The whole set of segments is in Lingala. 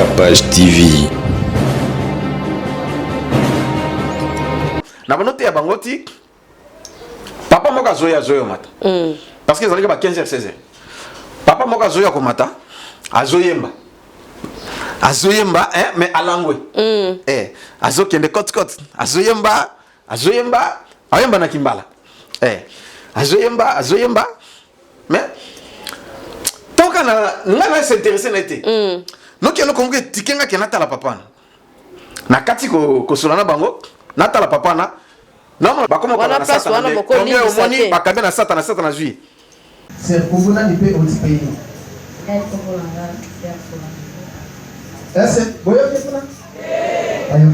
Capage TV. Na bonote ya bangoti papa moka zoya mata. Parce que zalika ba 15h 16h. Papa moka zoya ko mata azoyemba. Azoyemba mais alangwe. Azokende kot azoyemba ayemba na kimbala. Azoyemba mais toka na s'intéresser na été. Donc il y a le congrès tikenga ki natala papa na kati ko solana bango natala papa na non ba comment wana place wana boko ni omoni ba kabe na sata na juillet c'est pour vous n'allez pas au pays c'est boyo pepla ayo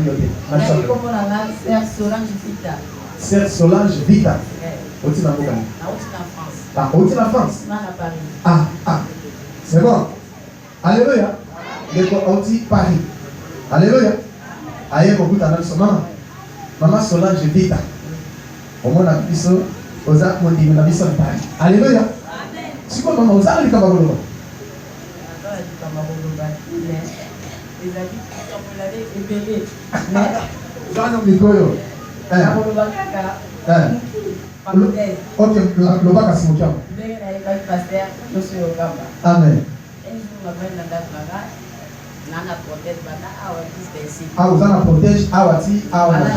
Sœur Solange Vita oti na boka na oti na France c'est bon alléluia de oti Paris alléluia aye kokuta na maman Solange Vita omona biso oza mondimi na biso na Paris alléluia siko mama oza lika babolo Zano mikoyo ok, le bac à Simokiam. Amen. Ah, vous en protège, awati, awati.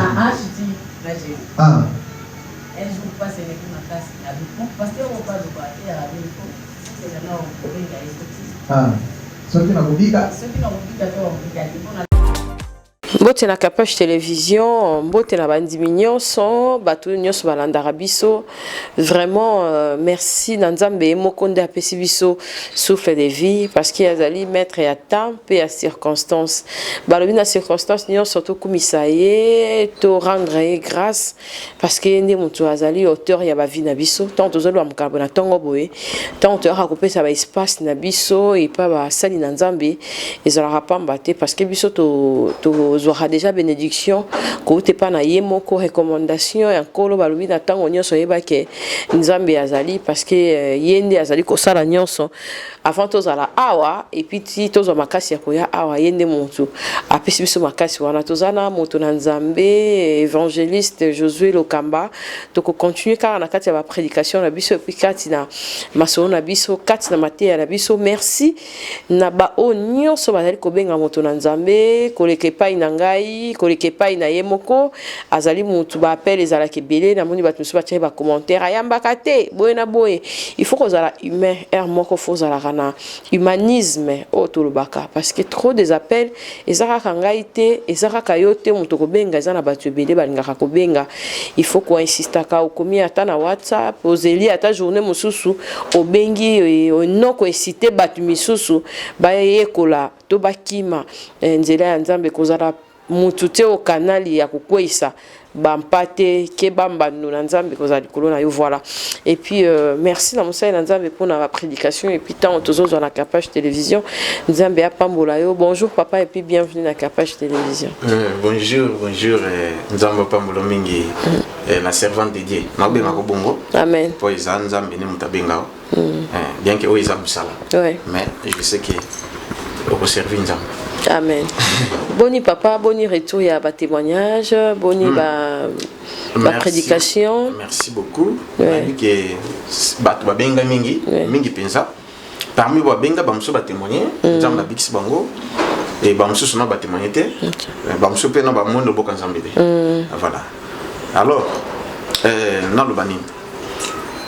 Ah. Ah. Ce qui n'a Mbote na Capage Télévision, mbote na bandimi nyonso, batu nyonso balandaka biso. Vraiment merci na Nzambe mokonde apesi biso souffle de vie parce qu'il y a zali maître ya temps pe ya circonstance. Balobi na circonstance nyonso to kumisa ye to rendre grâce parce que ndi mutu azali auteur ya ba vie na biso. Tant tozolo amukabo na tongo boye, tant auteur akopesa ba espace na biso et pas ba sali na Nzambe ezala pamba te parce que biso to aura déjà bénédiction côté pas na yemoko recommandation et encore balobi na tango nyonso yebake Nzambe azali parce que yende azali ko sala nyonso avant tozala awa et puis ti tozo makasi ya koya awa yende montu apesi biso makasi wana tozana moto na Nzambe évangéliste Josué Lokamba to ko continuer car na kati ya ba prédication na biso et puis kati na masolo na biso kati na mateya na biso merci na ba o nyonso bazali ko benga moto na Nzambe koleke pa ngai koleke pai na yemoko azali mutu ba appel ezala kebele na moni batu ba ba commentaire ayambaka te boye na boye il faut qu'on ala humain moko faut ala kana humanisme otolobaka parce que trop des appels ezaka kangai te ezaka kayote mutu ko benga ezana batu ebele balingaka ko benga il faut qu'on insiste ka okomi ata na WhatsApp ozeli ata journée mususu obengi onoko esite batu misusu ba yekola to bakima nzela ya Nzambe kozala mutu te o kanali ya kukwesa bampate ke bambanu na Nzambe kozali kolona yo voilà et puis merci na musai na Nzambe pour la prédication et puis tant tozo na Capage Télévision Nzambe apambola yo bonjour papa et puis bienvenue na Capage Télévision. Bonjour Nzambe apambola mingi la servante de Dieu mabenga ko bongo amen po isa Nzambe ni mutabenga bien que oisa musala mais je sais que au servir Nzambe. Amen. Boni papa, boni retour ya ba témoignage, boni ba prédication. Merci beaucoup. Que batu ba benga mingi pensa. Parmi ba benga ba muso ba témoigner, Nzambe na bikisi bango et ba muso sona ba témoigner te. Ba muso pe na ba mondo boka Nzambe te. Voilà. Alors dans le banim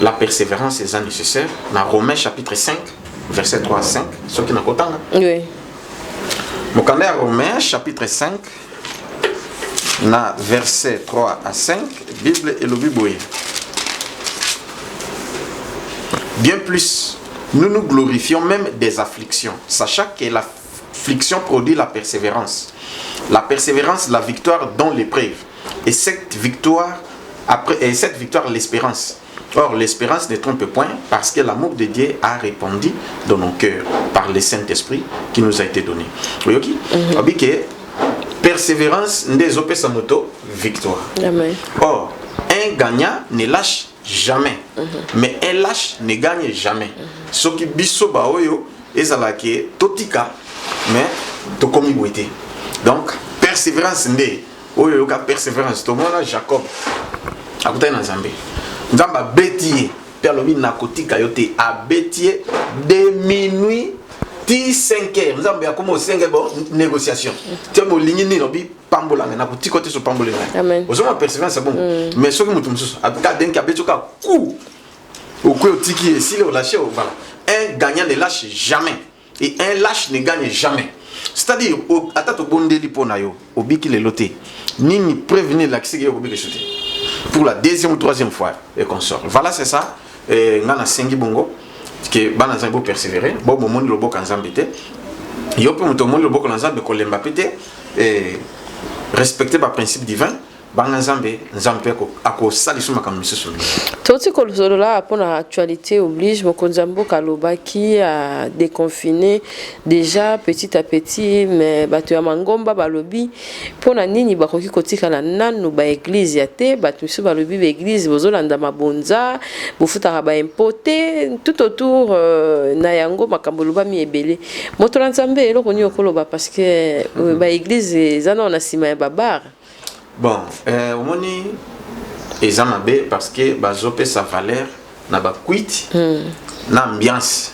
la persévérance est nécessaire. Dans Romains chapitre 5 verset 3 à 5, ce qui n'a kotanga. Oui. Mokanda ya Romains chapitre 5 na verset 3 à 5 Bible et le Bible. Bien plus nous nous glorifions même des afflictions sachant que l'affliction produit la persévérance la victoire dans l'épreuve et cette victoire l'espérance. Or, l'espérance ne trompe point parce que l'amour de Dieu a répandu dans nos cœurs par le Saint-Esprit qui nous a été donné. Vous voyez que persévérance des opes moto victoire. Amen. Or, un gagnant ne lâche jamais, mais un lâche ne gagne jamais. Ce qui biso baoyo ezalaki totika, mais to komi boité. Donc persévérance ndé oyo ka persévérance to mona Jacob akuta na Nzambe nzamba betier pe alobi na kotika yote a betier de minuit ti 5 heures nzamba ya komo 5 bon négociation te mo lingi ni lobi pambola na kotika te so pambola amen ozoma persévérance bon mais soki mutu mususu abika denki abetuka coup au coup tiki si le lâcher voilà un gagnant ne lâche jamais et un lâche ne gagne jamais. C'est-à-dire, attends, bondeli pona yo, obiki le loté, ni prévenir l'accès yo obiki chuté. Pour la deuxième ou troisième fois et qu'on sort. Voilà, c'est ça. Ngana sengi bongo, que bana zambo persévérer, bon moment le bok nzambete. Yo pe muto monde le bok nzambe ko lemba pété et respecter ba principe divin. Bana nzambe ko ako salisu makamisi sulu. Toti kolosolo là pour l'actualité oblige mokonzambo kalobaki à déconfiner déjà petit à petit mais batu ya mangomba balobi pona nini bakoki kotika na nanu ba église ya te batu su balobi ba église bozolanda mabonza bofutaka ba impoté tout autour na yango makambo loba mi ebele moto na nzambe eloko ni okoloba parce que ba église zana na sima ya babar. Bon, au moni ezamabe parce que bazope sa valeur na ba kuit na ambiance.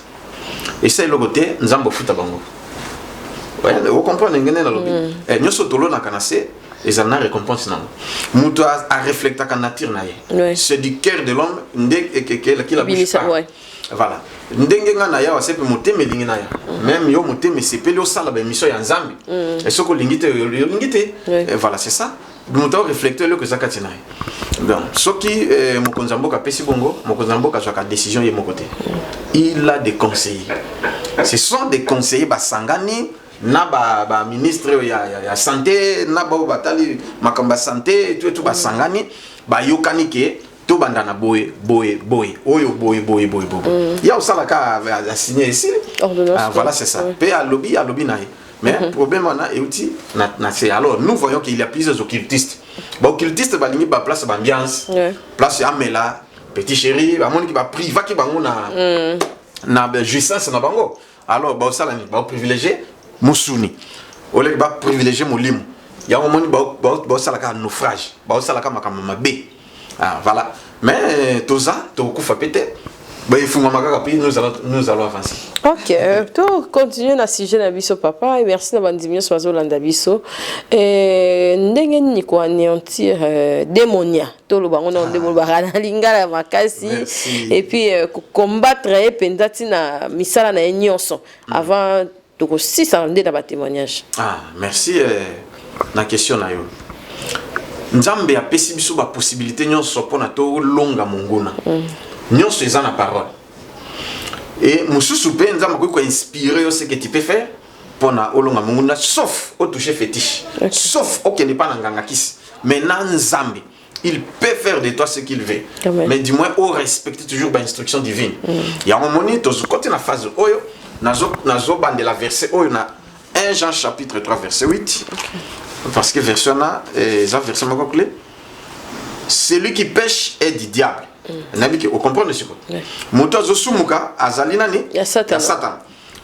Et c'est le côté nzambo futa bango. Ouais, vous comprenez ngene na lobi. Nyoso tolo na kanase ezana récompense na. Muto a reflecta ka nature na ye. C'est du cœur de l'homme ndé que la bouche. Voilà. Ndenge nga na ya wa sepe moteme lingi na ya. Même yo moteme sepeli o sala ba mission ya nzambe. Et soko lingite yo lingite. Voilà, c'est ça. Donc on reflecte le que ça katina. Donc ce qui mokonzambo ka pesi bongo, mokonzambo ka soit décision de mon côté. Il a des conseillers. Ce sont des conseillers basangani na ba ministre ya santé na ba batali makamba santé tout basangani ba yokani ke to bandana boye oyo boye. Ya osala ka a signé ici. Voilà c'est ça. Pe a lobby na. Mais le problème on a outil c'est alors nous voyons qu'il y a plusieurs occultistes. Bon occultistes va limiter ba place ambiance. Place amela petit chéri ba moni qui va priva qui bango na jouissance na bango. Alors ba ça ba privilégier musuni. Ole ba privilégier molimo. Ya moni ba ça la naufrage. Ba ça la makama be. Ah voilà. Mais tout ça to kufa pété. Nous allons avancer. Ok, tu continues na sujet na biso papa et merci na bandimio sur Zolanda biso. Ndenge ni ko anéantir démonia. To lo bango na ndemo barana lingala makasi et puis combattre et pendati na misala na nyonso avant de ko 6 na ba témoignage. Ah, merci na question na yo. Nzambe a pesi biso ba possibilité nyonso pona to longa monguna. Nous sommes la parole. Et Moussou Pé nous avons inspiré ce que tu peux faire pour na olonga munguna sauf au toucher fétiche. Sauf au qui n'est pas dans Gangakis. Mais dans Zambi, il peut faire de toi ce qu'il veut. Mais du moins, au respecter toujours l'instruction divine. Il y a un moment où quand tu as phase oyo, nazo bande la verset oyo na 1 Jean chapitre 3 verset 8. Parce que verset là, verset clé. Celui qui pêche est du diable. Vous comprenez ce que Motozo Sumuka, Azalina ni Satan.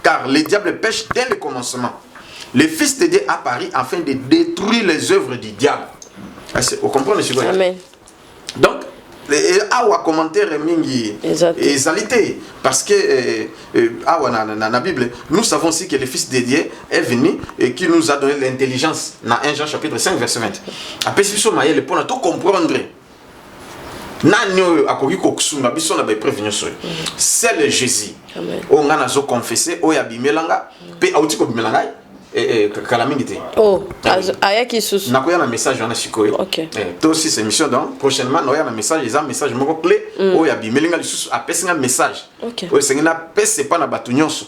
Car le diable pêche dès le commencement. Le Fils de Dieu apparaît afin de détruire les œuvres du diable. Vous comprenez ce que Amen. Donc, awa commentaire mingi exalité parce que awa na Bible nous savons aussi que le Fils de Dieu est venu et qui nous a donné l'intelligence dans 1 Jean chapitre 5 verset 20. Après si so maye le pour tout comprendre. C'est le Jésus. On a confessé, on a bimelanga, pe auti ko bimelanga et kalamingité. Oh, aya ki sous. Na koya na message on a sikoyo. OK. Toi aussi c'est mission donc prochainement on a un message, ils ont un message moko clé, on a bimelinga lisusu a pesa un message. OK. O sengina pesa pas na batu nyonso.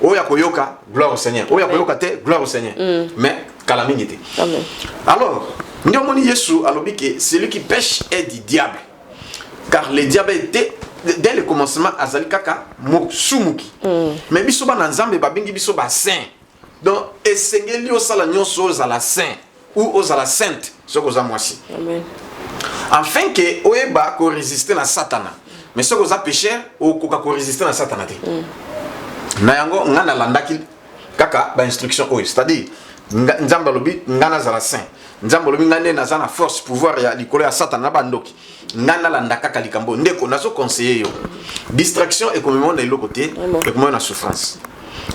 O ya koyoka gloire au Seigneur. O ya koyoka te gloire au Seigneur. Mais kalamingité. Amen. Alors, nous avons dit Yesu alobi que celui qui pêche est du diable. Car le diable était dès le commencement azali kaka moksumuki. Mais biso ba nzambe ba bingi biso ba saint. Donc esengeli osala nyonso ozala saint ou ozala sainte soko za mwasi. Amen. Afin que oyeba ko résister na satana. Mais soko za pécheur o ko résister na satana te. Na yango ngana landaki kaka ba instruction oyo, c'est-à-dire nzamba lobi ngana za la saint, nzamba lobi ngane na za na force pouvoir ya likolo ya satan na bandoki, ngana la ndaka kalikambo ndeko nazo conseiller yo. Distraction et comme on est l'autre côté, et comme on a souffrance,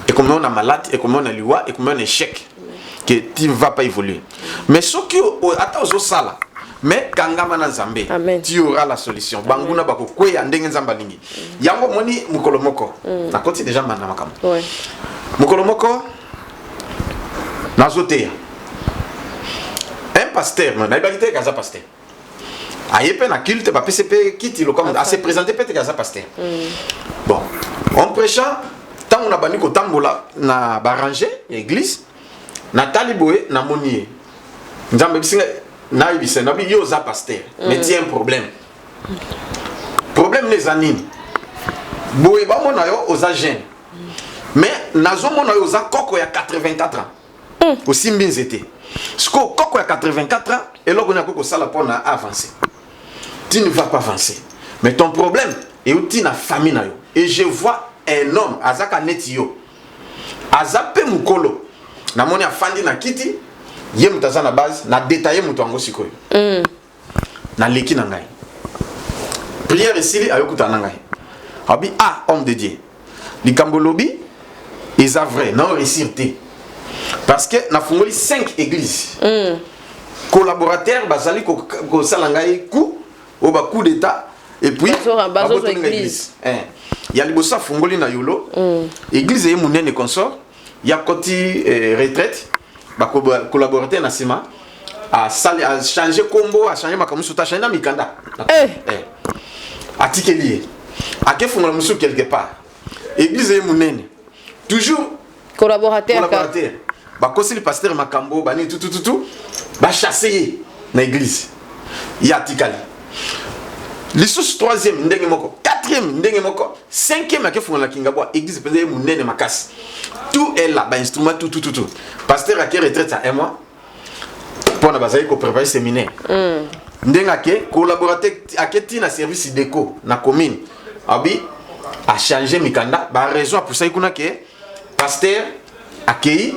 et comme on a malade, et comme on a liwa, et comme on a échec, que tu ne vas pas évoluer. Mais ce qui attends aux sala, mais kangama na nzambe, tu auras la solution. Banguna bako kwe ya ndenge nzamba lingi. Yango moni mukolomoko. Na koti déjà mana makam. Ouais. Mukolomoko nazotea. Un pasteur, na ibagite kaza pasteur. Ayepe na culte ba PCP kiti lo comme à se présenter peut-être kaza pasteur. Bon, en prêchant tant on a bani ko tambola na baranger église na taliboé na monier. Nzambe bisinga na ibise na bi yo za pasteur. Mais il y a un problème. Problème les anines. Boé ba mona yo aux agents. Mais nazo mona yo za koko ya 84 ans. Aussi mbinzete. Sko koko ya 84 ans et là on a koko sala pour na avancer. Tu ne vas pas avancer. Mais ton problème est où tu na famille na yo. Et je vois un homme azaka netio. Azape mukolo. Na moni afandi na kiti. Ye mutaza na base na détailler mutu ango sikoyo. Na leki na ngai. Prière ici ayokuta na ngai. Abi homme de Dieu. Likambo lobi isa vrai non réussir te. Parce que na fungoli 5 églises. Collaborateurs bazali ko salangai coup au ba coup d'état et puis bazo église. Il y a libosa fungoli na yolo. Église e munene consort. Il y a côté retraite. Ba collaborateur na sima a changer combo, a changer makamusu ta changer na mikanda. Atikelier. A ke fungola musu quelque part. Église e munene. Toujours collaborateur. Ba kosili pasteur makambo bani tout ba chasser na église. Ya tikali. Lisusu 3e ndenge moko, 4e ndenge moko, 5e ake fungola kingabwa église pende munene makasi. Tout est là, ba instrument tout. Pasteur ake retraite à 1 mois. Pour na bazali ko préparer séminaire. Ndenga ke collaborateur ake tina service déco na commune. Abi a changé mikanda, ba raison pour ça ikuna ke pasteur akei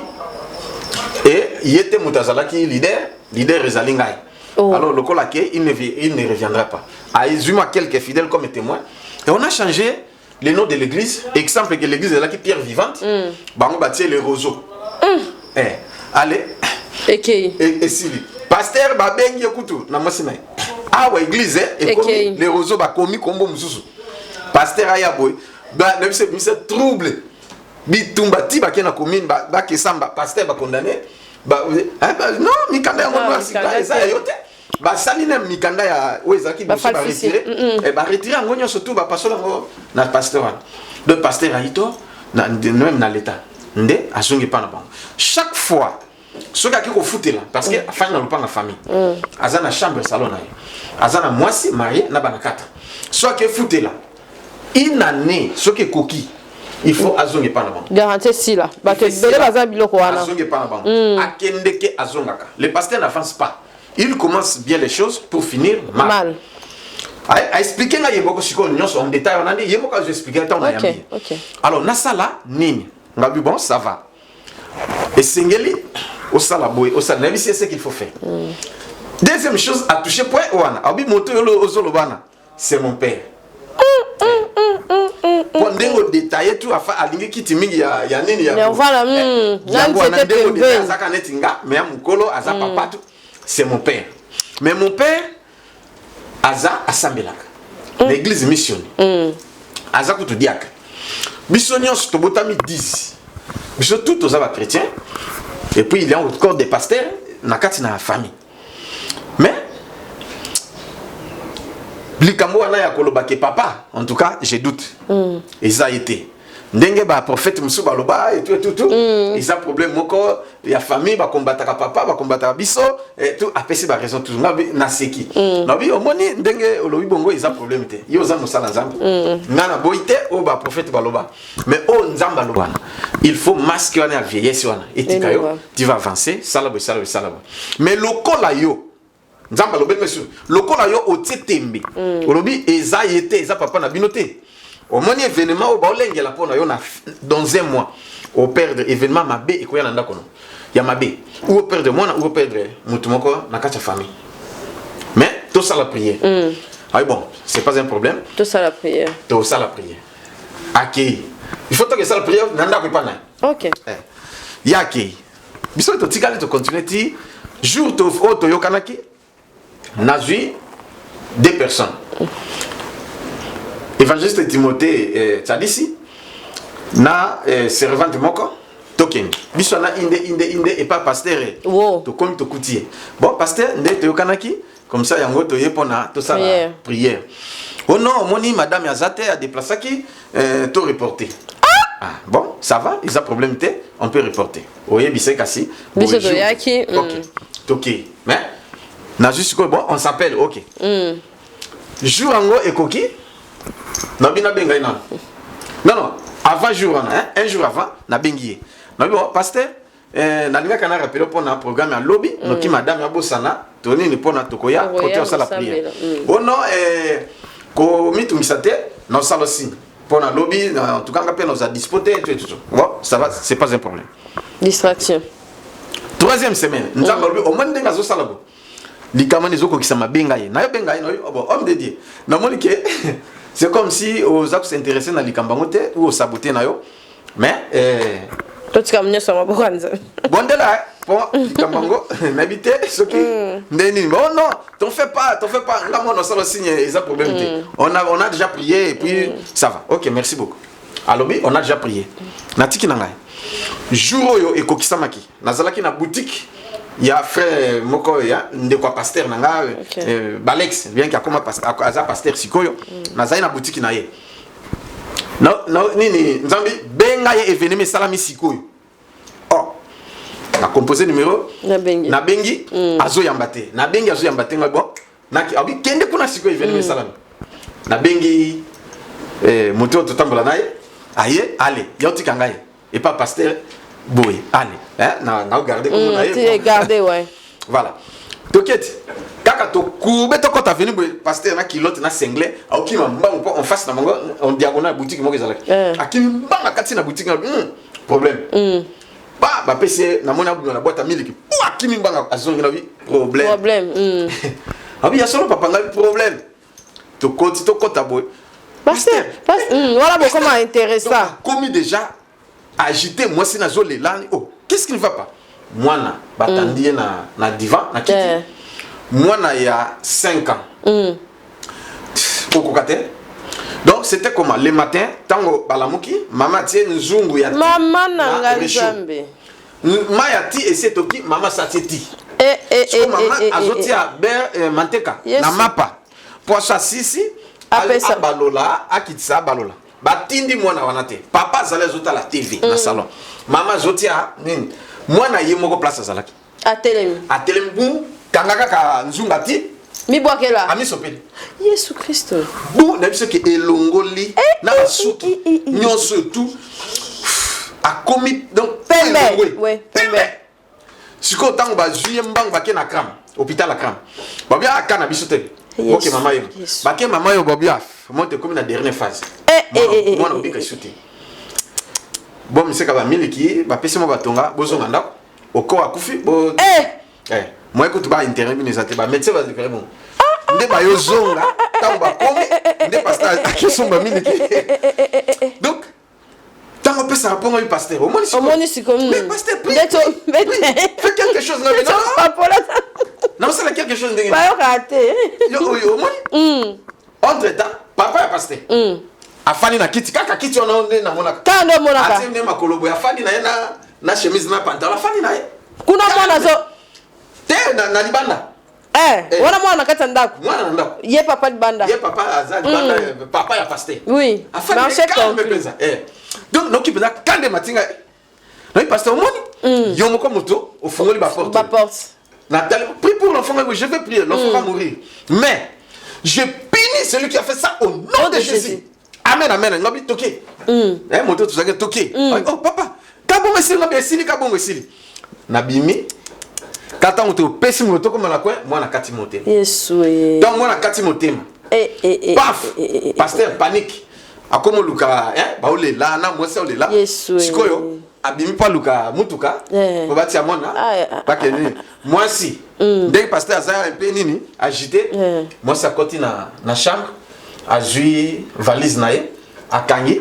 et il était mutazala qui leader rezalingai. Alors le col il ne reviendra pas. A Izuma quelques fidèles comme témoins et on a changé le nom de l'église. Exemple que l'église est là qui pierre vivante. Bango bâtir les roseaux. Allez. Et si pasteur ba bengi okutu na masina. Ah ouais église et comme les roseaux ba komi kombo mususu. Pasteur ayaboy ba ne c'est trouble. Bitumba ti ba kena commune ba kesamba pasteur ba condamné non mikanda yango noir ça yote ba salina mikanda ya wezaki ba retirer et ba retirer ngonyo surtout ba pasola ngo na pasteur de pasteur aito na même na l'état ndé azongi pa na bango chaque fois ce qui ko foutela parce que afanya lupa na famille azana chambre salon na azana mwasi marié na bana 4 soit que foutela une année ce qui coquille. Il faut azonge pas na bango. Garantie si là. Ba ke bele baza biloko wana. Azonge pas na bango. Akendeke azongaka. Le pasteur n'avance pas. Il commence bien les choses pour finir mal. A expliquer na yeboko siko nyonso en détail on a dit yeboko je expliquer tant na yambi. Alors na sala nini? Ngabi bon ça va. Et singeli au sala boy, au sala nabi c'est ce qu'il faut faire. Deuxième chose à toucher point wana. Abi moto yolo ozolobana. C'est mon père. Pendant détailler tout afa alingi kiti mingi ya nini ya voilà c'était pembe azaka netinga mais mukolo aza papa tout c'est mon père mais mon père aza asambelaka l'église mission aza kutu diaka missionnions to botami 10 biso tout aux chrétiens et puis il y a encore des pasteurs na kati na famille mais likambo wana ya koloba ke papa en tout cas je doute et ça a été ndenge ba prophète musu baloba et tout ils a problème moko ya famille ba combattre papa ba combattre biso et tout apesi ba raison tout na seki na bi omoni ndenge olobi bongo ils a problème te yo za musala nzambe ngana boite o ba prophète baloba mais o nzamba loba il faut masquer wana ya vieillesse wana etika yo tu vas avancer salabo mais lokola yo nzamba lobel monsieur lokola yo otetembe olobi eza yete eza papa na binote au moni événement au ba olengela pona yo na dans 1 mois au perdre événement mabé et koya nanda kono ya mabé ou au perdre mona ou au perdre mutumoko na kati famille mais tout ça la prière ah bon c'est pas un problème tout ça la prière accueil il faut que ça la prière nanda ko pas na OK ya accueil biso to tikali to continuer ti jour to yokanaki nazui deux personnes évangéliste Timothée Tchadisi na servante moko token biso na inde et pas pasteur to comme to koutier bon pasteur nde to yokanaki comme ça yango to yepona to ça la prière oh non moni madame Yazate a déplacé qui to reporter ah bon ça va ils a problème té on peut reporter oye bisé kasi biso to yaki OK mais na juste bon on s'appelle OK jour ango ekoki na bina benga ina non avant jour un jour avant na bengi na bon pasteur na linga kana rappeler pour na programme à lobby noki madame ya bosana toni ni pona tokoya côté on la prière oh non ko mitumisate na sala signe pour na lobby en tout cas ngape nous a dispoté tout bon ça va c'est pas un problème distraction troisième semaine nzamba au moins ndenga zo sala bo likamani zoko kisama benga ye na yo benga ye no bon homme de Dieu na moni que c'est comme si aux actes s'intéresser na likambango te ou au saboter na yo mais toi tu kamnya sama bokanza bondela pour likambango n'habiter ce qui ndeni oh non t'en fais pas là moi on sala signe ils a problème on a déjà prié et puis ça va OK merci beaucoup alors oui on a déjà prié na tiki na ngai jour yo ekokisamaki nazalaki na boutique il y a frère moko ya ndeko pasteur nanga Balex bien qu'il a comme pasteur sikoyo nazali na boutique na ye no nini nzambi benga ye événement salami sikoyo oh na composé numéro na bengi azo yambate na bengi azo yambate ngabo naki abi kende kuna sikoyo événement salami na bengi moto totambola naye aye allez yotika ngai et pas pasteur boy allez hein na regarder comment on a regarder ouais voilà toquette kaka to koube to kota venu pasteur na kilote na single auki mbango en face na mango en diagonale boutique mo kezalaki akimi mbanga kati na boutique problème ba pese na mona na boîte à miliki akimi mbanga azongi na bi problème abi ya solo papa ngal problème to kota boy pasteur voilà comment intéressant comme déjà agité moi c'est nazole là oh qu'est-ce qui ne va pas moi na batandi na divan na kiti moi na il y a 5 ans kokokate donc c'était comment le matin tango balamuki mama tie nzungu ya mama na ngambe maya ti ese toki mama sateti mama azoti a ber manteka na mapa poisson sisi apesa balola akitsa balola batindi mwana wanate papa zala zota la TV na salon mama zotia nini mwana yemoko place azalaki atelemi bu kangaka ka nzungati mi bwakela ami sopeli Yesu Christ bu na biso ke elongoli na suki nyonso tout a commis donc pembe siko tango ba juye mbang ba ke na kram hôpital la kram ba bia akana biso te OK maman yo ba ke maman yo bobia monte comme na dernière phase moi on dit que shooter bon monsieur ka ba miliki ba pesi mo batonga bozonga ndako oko akufi bo moi écoute ba intérêt bi nezate ba médecin va dire bon nde ba yo zonga tango ba komi nde pasteur akiso ba miliki donc tango pesa rapport au pasteur au moins c'est comme mais pasteur fais quelque chose là non c'est quelque chose de pas raté yo moi entre temps papa ya pasteur afani na kiti kaka kiti ona na monaka kando monaka ati ne makolobo ya fani na ye na chemise na pantalon afani na ye kuna mwana zo te na libanda wana mwana kata ndako mwana ndako ye papa libanda ye papa azali banda papa ya pasteur oui afani na pesa donc n'occupe da kande matinga na pasteur moni yo moko moto ofungoli ba porte Nathalie prie pour l'enfant je vais prier l'enfant va mourir mais je punis celui qui a fait ça au nom de Jésus. Amen, amen. Ngabi toké. Moto tu sais toké. Oh papa, kabongo esili ngabi esili kabongo esili. Nabimi. Kata moto pesi moto comme la coin, moi na kati moté. Yesu. Donc moi na kati moté. Paf. Pasteur panique. Akomo luka ba ole la na moi c'est ole la. Yesu. Sikoyo. abimi pa luka mutuka ko batia mona pa que moi si dès que pasteur azaya un peu nini agité moi ça côté na chambre a joué valise nae akangi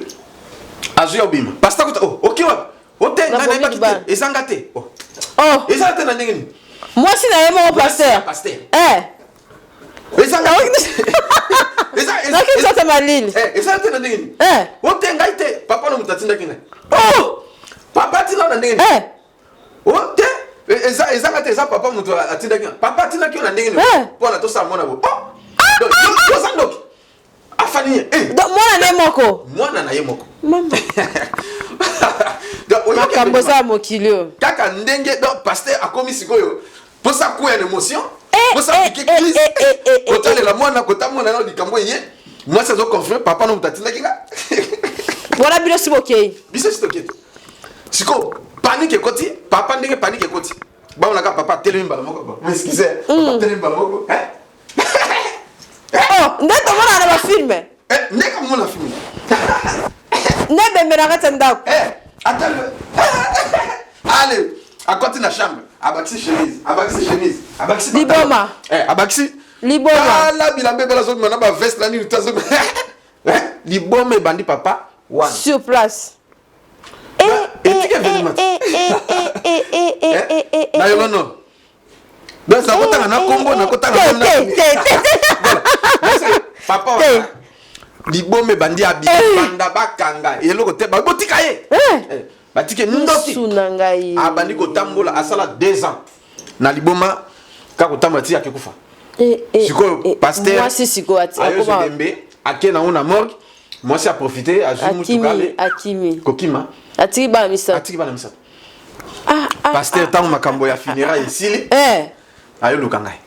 a joué obima pasteur OK ote na na bakite ezangate ezangate na ndenge ni moi si na yemo pasteur ezangate ça c'est ma ligne ezangate na ndenge ni ote ngaite papa no mutatinda kina papa tina na ndenge ni ote ezangate eza papa mutu atinda kina papa tina kina na ndenge ni pona to sa mona bo yo sandoki afani donc mwana na ye moko mama makambo za mokilio kaka ndenge donc pasteur akomi sikoyo posa kuya na émotion posa piquer crise kotale la mwana kotamona na likambo ye moi ça zo confirmer papa no mutatinda kinga voilà bilo sibokei biso stocké siko panique koti papa ndenge panique koti ba on aka papa telemi mbala moko ba excusez papa telemi mbala moko ndeko mona na ba film ndeko mona film nebe mena ndako attends allez à côté de la chambre abaxi chemise liboma abaxi liboma la bilambe bela zo mona ba veste la ni utazo liboma bandi papa one sur place na yo non donc ça kotanga na kombo na kotanga na papa libome bandi abi banda bakanga eloko te babotika ye batike ndoki sunangai abandi kotambola asala 2 ans na liboma ka kotambola ti akekufa siko pasteur moi si siko ati akoma dembe akena ona morgue moi si a profité a joué mutukale akimi kokima ati ba misa pasteur tango makambo ya funérailles isili ayo lukangai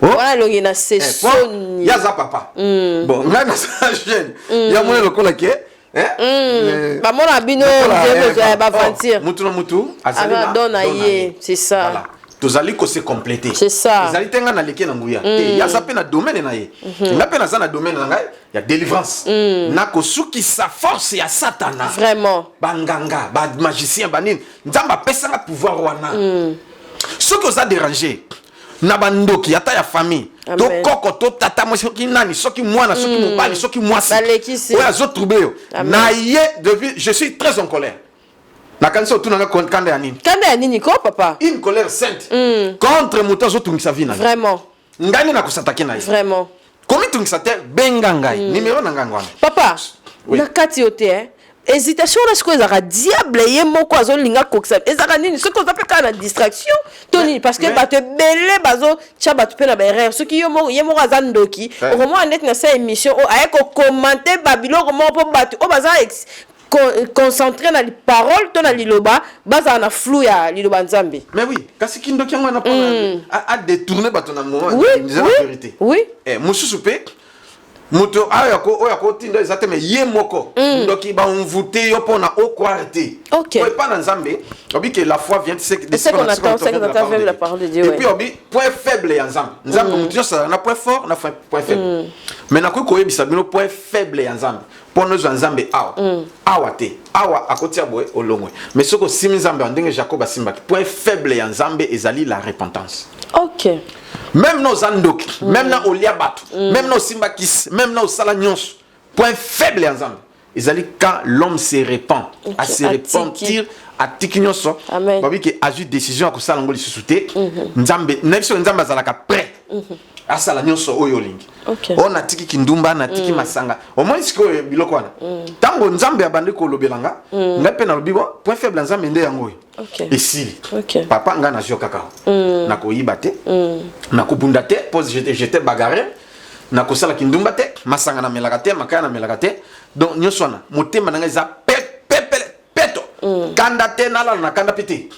voilà longi na session ya za papa bon nga na sa jeune ya mona lokola ke ba mona bino de ba aventure mutu na mutu azali ba dona ye c'est ça voilà tozali ko se compléter c'est ça ezali tenga na leke na nguya te ya zape na domaine na ye nga pe na za na domaine na ngai ya délivrance na ko suki sa force ya satana vraiment banganga ba magicien banini nzamba pesa nga pouvoir wana ce que ça déranger na bandoki ata ya famille to koko to tata mo soki nani soki mwana soki mobali soki mwasi oya zo trouver yo na ye depuis je suis très en colère na kanso tu na kanda ya nini ko papa une colère sainte contre muto zo tungisa vie na vraiment ngani na kusataki na ye vraiment komi tungisa te benga ngai numéro na ngangwana papa na kati yote hésitation là ce que ça diable ye moko azolinga kokisa ezaka nini ce que ça peut kana distraction toni parce que ba te belé bazo cha ba tu pe na ba erreur ce qui ye moko azandoki au moment net na sa émission o ay ko commenter babilo comment po batu o baza concentré na les paroles to na liloba baza na flou ya liloba nzambe mais oui kasi kindoki ngwana pa a détourner bato na moment la vérité oui mususu pe muto ayako tindo ezate me ye moko ndoki ba envoûter yo pona o quarté OK pas dans nzambe obi que la foi vient c'est que c'est qu'on attend la parole de Dieu et puis obi point faible ya nzambe nzambe muto ça na point fort na point faible mais na ko yebisa bino point faible ya nzambe pono zo nzambe awa te awa akotia boye olongwe mais soko simi nzambe ndenge Jacob asimba point faible ya nzambe ezali la repentance OK même nos andoki même na oliabato même nos simbakis même nos salanyons point faible en ensemble ezali quand l'homme se répand à se repentir à tikinyoso babi que aju décision ko sala ngoli susute nzambe nebiso nzambe azalaka prêt à sala nyonso oyo lingi on a tiki kindumba na tiki masanga au moins siko biloko wana tango nzambe abandi ko lobelanga ngape na lobibo point faible nzambe nde yango et si papa nga na jo kaka na ko yibate na ko bunda te pose j'étais bagarre na ko sala kindumba te masanga na melaka te makaya na melaka te donc nyonso wana motema nanga za peto kanda te nala na kanda piti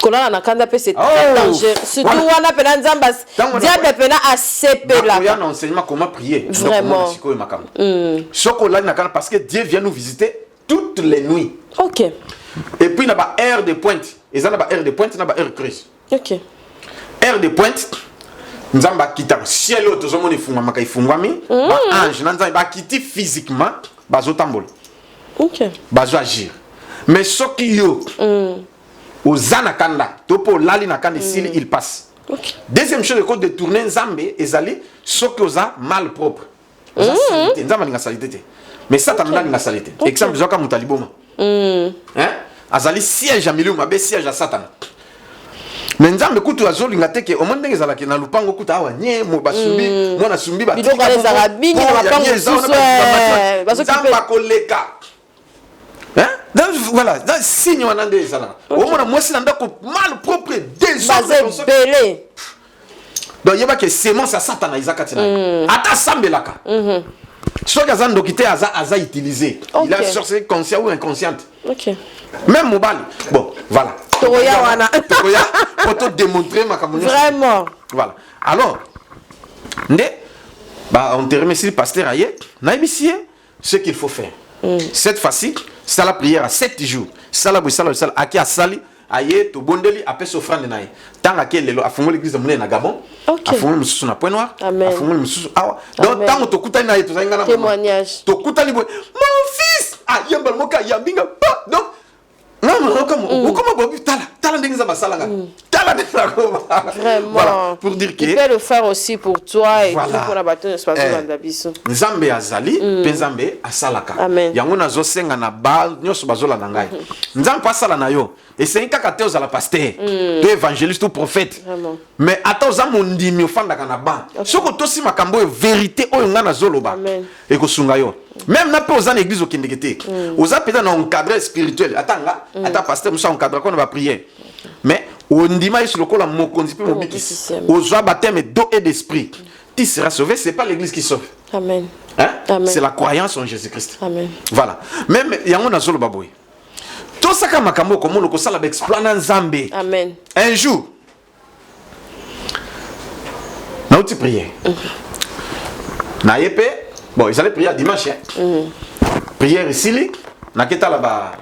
kolala na kanda pe c'est très dangereux surtout wana pena nzamba diable pena asepela ya na enseignement comment prier vraiment siko makam chocolat na kanda parce que Dieu vient nous visiter toutes les nuits. OK et puis na ba heure de pointe et ça na ba heure de pointe na ba heure creuse. OK heure de pointe nzamba kita cielo tozomoni funga maka ifungwami ba ange na nzamba ba kiti physiquement bazo tambola. OK bazo agir mais soki yo ozana kanda topo lali na kanda sili il passe. Deuxième chose, de détourner Nzambe ezali soki oza mal propre. Oza salité, Nzambe linga salité. Mais Satan linga salité. Exemple zoka mutaliboma. Hein? Azali siège à milieu mabe siège à Satan. Mais Nzambe kutu azolinga teke o monde ngezala ke na lupango kuta awa nye mo basumbi mwana sumbi ba biloko ezala bingi na mapango susu Nzamba koleka. Hein? Donc voilà, dans signe on a des ça. Au moins moi si ndako mal propre désordre belé. Donc il y a que sémence à Satan Isaac tina. Ata sambelaka. Soit gazan dokité aza utilisé. Il a sorti conscient ou inconsciente. OK. Même mobile. Bon, voilà. Toya wana. Toya pour te démontrer ma communauté. Vraiment. Voilà. Alors on te remercie pasteur Aye. Naïbisie ce qu'il faut faire. Cette fois-ci, c'est la prière à 7 jours. C'est la prière à qui a sali, aïe, to bondeli, après s'offrande naï. Tant à quel a fondé l'église de Moulin na Gabon, a fondé le sous na Point Noir, a fondé le sous awa. Donc tant que tu kuta naï, tu zanga na témoignage. Tu kuta libo, mon fils, ah yamba moka yambinga pas. Donc non, comment Bobi tala ndinga basalanga. Tala ndinga vraiment. Voilà, pour dire que il peut le faire aussi pour toi et voilà. pour la bâton espace dans biso. Nzambe azali, pe Nzambe asalaka. Yango nazo senga na ba nyoso bazola na ngai. Nzambe pasala na yo. Et c'est un cas à la pasteur, de évangéliste ou prophète. Vraiment. Mais attends, ça mon dit mi ofanda kana ba. Soko to si makambo vérité o ngana zoloba. Et ko sunga yo. Même na pe aux église au kindegete. Aux peut-être dans un cadre spirituel. Attends pasteur musa un cadre qu'on va prier. Mais on dit mais sur le col mokonzi pe mobikis. Aux baptême d'eau et d'esprit. Tu seras sauvé, c'est pas l'église qui sauve. Amen. Hein? Amen. C'est la croyance en Jésus-Christ. Amen. Voilà. Même yango na zoloba boy. Tout ça comme makambo comme on le consale exploiter Nzambe. Amen. Un jour. Na uti prier. Na yepe bon, ils allaient prier à dimanche. Prière ici na keta là-bas.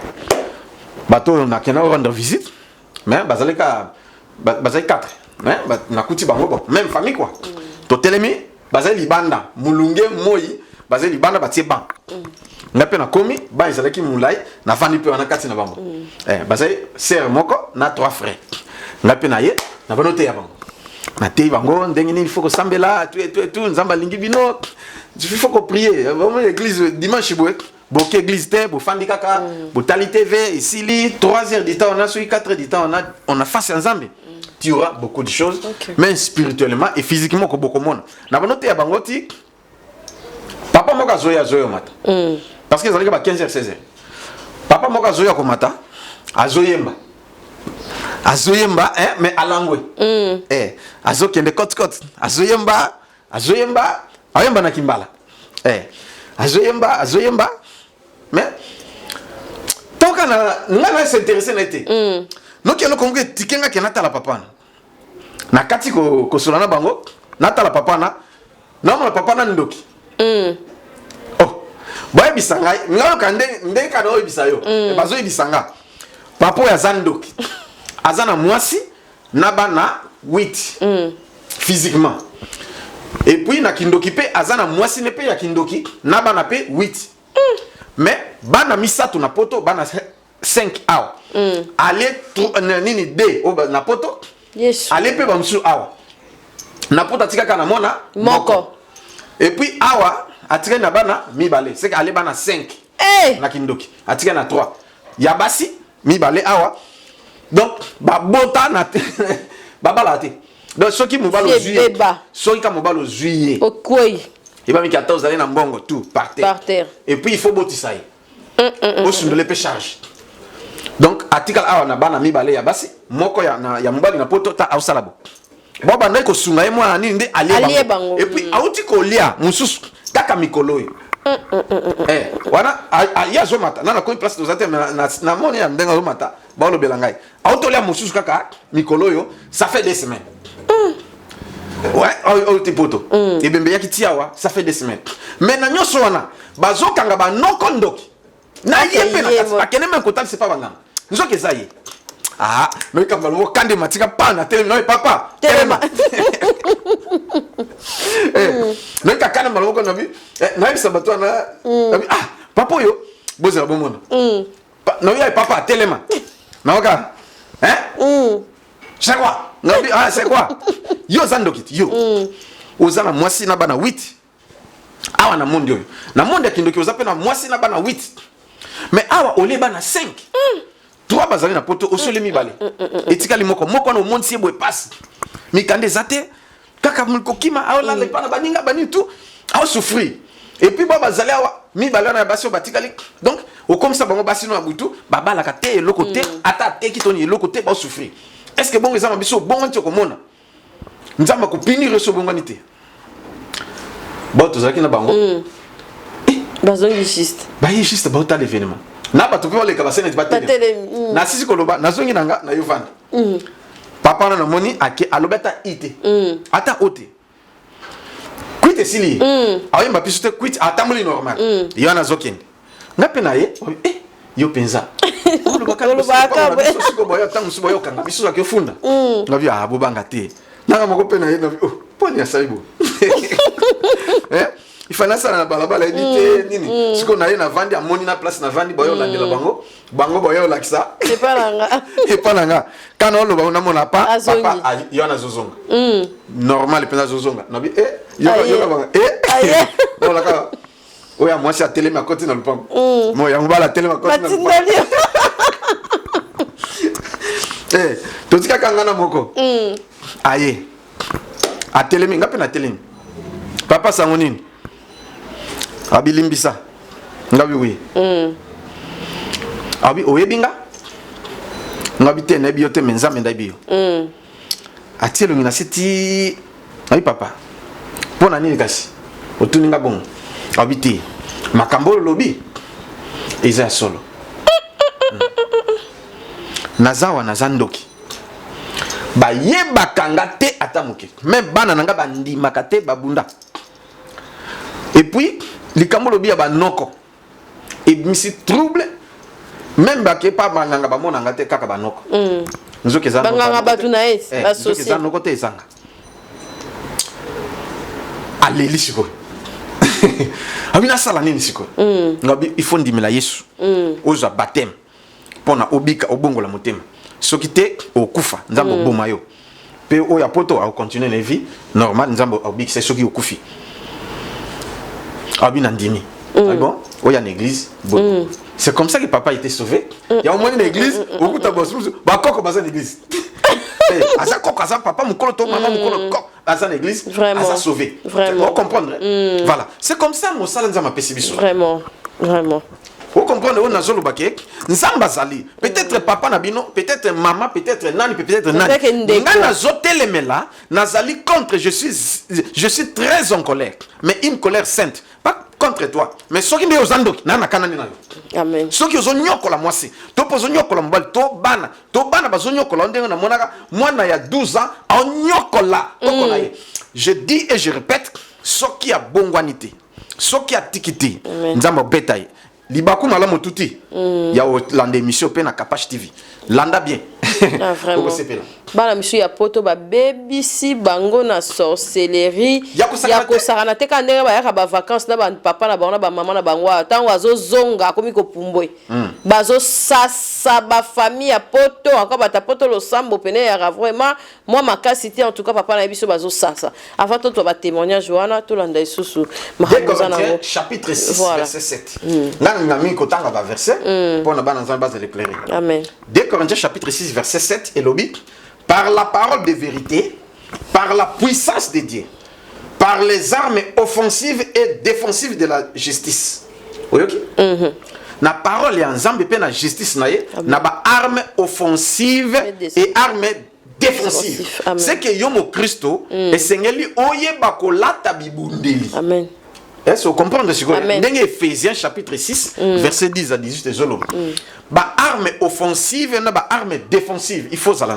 Bateau na kena rendre visite. Mais bazaleka bazai 4. Mais na kuti bango bon, même famille quoi. To telemi bazai libanda, mulunge moi, bazai libanda batie ban. Ngape na komi ba ezalaki mulai na vandi pe wana kati na bango bazai sœur moko na 3 frères ngape na ye na banote ya bango na te bango ndenge nini il faut que sambela tout nzamba lingi bino il faut que prier vraiment l'église dimanche boke église te bo fandi kaka bo tali TV ici li 3 heures du temps on a sur 4 heures du temps on a face à nzambe tu auras beaucoup de choses mais spirituellement et physiquement ko boko mona na banote ya bango ti papa moka zoya mata parce que ça arrive à 15h 16h. Papa moka zoya komata azoyemba hein mais alangwe azokende kot azoyemba ayemba na kimbala azoyemba mais toka na ngana s'intéresser na été noki no kongo tikenga kenata la papa na kati ko solana bango nata la papa na papa na ndoki boy bisanga ngalo kande ndeka no bisayo bazo bisanga papa ya zandoki azana mwasi na bana 8 physiquement et puis na kindoki pe azana mwasi ne pe ya kindoki na bana pe 8 mais bana misatu na poto bana 5 awa ale nini de na poto yes ale pe bamsu awa na poto tika kana mona moko et puis awa atire na bana mibale c'est qu'aller bana 5 na kindoki atire na 3 ya basi mibale awa donc babota na babala te donc soki mobalo juillet soki ka mobalo juillet okoi et ba mi 14 aller na mbongo tout par terre et puis il faut botisa au sundele pe charge donc atika awa na bana mibale ya basi moko ya mobali na poto ta ausalabo bo banda ko sunga e mwana nini nde alie bango et puis auti ko lia mususu kaka mikolo yo wana ya zomata na ko place dozate na moni ya ndenga zomata ba lo belangai auto lia mususu kaka mikolo yo ça fait des semaines ouais auti poto et bembe ya kitiawa ça fait des semaines mais na nyoso wana bazokanga ba noko ndoki na yepe na kati akene men kotali c'est pas bangana nzoke zaye ah mais quand on kande matika pana télé non papa telema mais quand kana maloko nabi na bisa bato na ah papa yo bozela bomona Non, il y a papa, téléma. Non, regarde. Hein? C'est quoi? Ah, c'est quoi? Yo, Zandokit, yo. Ozana, moi, si na bana 8. Awa na monde yo. Na monde kindoki ozape na moi, si na bana 8. Mais awa, ole bana 5. 3 bazali na poto, osole mi bale. Etika li moko no monde si ebo passe. Mi kande zate, kaka mulko kima, awa la le pana baninga bani tout. Awa souffrir. Et puis ba bazali awa mi bale na basio batikali. Donc au comme ça bango basino abutu, baba la kate le côté ata te ki toni le côté ba souffrir. Est-ce que bon ezama biso bon nti komona? Nzamba ko pinir so bonganité. Bon tozaki na bango. Bazongi juste. Ba juste ba ota l'événement. Na ba to pe ole ka basene ba tele. Na sisi koloba na zongi nanga na yovanda. Papa na moni ake alobeta ite. Ata ote. Quit sili. Ayi mba pisute quit atamuli normal. Yo na zokende. Ngape na ye, yo penza. Olobaka siko boyo tangu siboyo kanga biso akefunda. Ngabi abobanga te. Nanga moko pe na ye na oh poni ya saibo. Il fallait ça na balabala edité nini. Siko na ye na vandi amoni na place na vandi boyo landela bango. Bango boyo lakisa. C'est pas langa. Et pas langa. Quand on lo na mona pa papa yo na zozonga. Normal pe na zozonga. Nabi yo banga on la ka. Oya moi c'est à télé ma côté na lupango. Moi ya mbala télé ma côté na lupango. Totika kangana moko. Aye. A télé mi ngape na télé. Papa sangonini. Abilimbisa. Ngabi oui. Abi oyebinga. Ngabi te na biote menza menda bio. Atielo ngina siti. Abi papa. Pona nini kasi? Otuninga bon. Abi te. Makambo lobi. Eza solo. Nazawa nazandoki. Ba yeba kanga te atamuke. Même bana nanga bandi makate babunda. Et puis likambo lobi ya banoko. Et misi trouble même baké pas banganga ba mona ngate kaka banoko. Nzoke za banganga batu na es associé. Nzoke za noko te ezanga. Aleli siko. Abina sala nini siko. Ngabi il faut ndimela Yesu. Oza baptême. Pona obika obongola motema. Soki te okufa nzambo boma yo. Pe o ya poto a continuer la vie normal nzambo obika c'est soki okufi. Abina ndimi. Bon, o ya l'église. Bon. C'est comme ça que papa était sauvé. Il y a au moins une église, beaucoup de boss, bah koko baza l'église. Asa koko asa papa mukolo to maman mukolo koko asa l'église, asa sauvé. Vous comprendre? Voilà. C'est comme ça mon sala nzamba pesibiso. Vraiment. Vraiment. Vous comprenez où nazolo baké nzamba zali. Peut-être papa nabino, peut-être maman, peut-être nani, peut-être nani. Ngana zotelemela nazali contre je suis très en colère, mais une colère sainte. Pas contre toi, mais ceux qui me ozandoki nana kanani na yo. Amen. Ceux qui ozonyokola mwasi, to pozonyokola mbali to bana bazonyokola ndenge na monaka mwana ya 12 ans onyokola kokola ye. Je dis et je répète, ceux qui a bongwanité, ceux qui a tikiti, nzamba betaye. Libaku malamu tuti ya landa émission pe na Kapash TV. Landa bien. Ah, vraiment. Bana monsieur ya poto ba BBC bango na sorcellerie ya kosarana te ka ndenge ba ya ba vacances na ba papa na ba maman na bango tango azo zonga komi ko pumbwe. Bazo sasa ba famille ya poto encore ba ta poto lo sambo pene ya vraiment moi ma cité en tout cas papa na biso bazo sasa. Avant tout ba témoignage Joana to landa isusu. Chapitre 6 verset 7. Nami kotanga ba verset pour na bana nzamba za l'éclairer. Amen. 2 Corinthiens chapitre 6 verset 7 et l'obit par la parole de vérité, par la puissance de Dieu, par les armes offensives et défensives de la justice. Oui, ok? Na parole ya nzambe pe na justice na ye, na ba armes offensives et armes défensives. C'est que yomo Christo esengeli oyeba kolata bibundeli. Amen. Est-ce que vous comprenez ce que c'est? Ephésiens chapitre 6, verset 10 à 18, ba arme offensive na ba arme défensive, il faut ça là.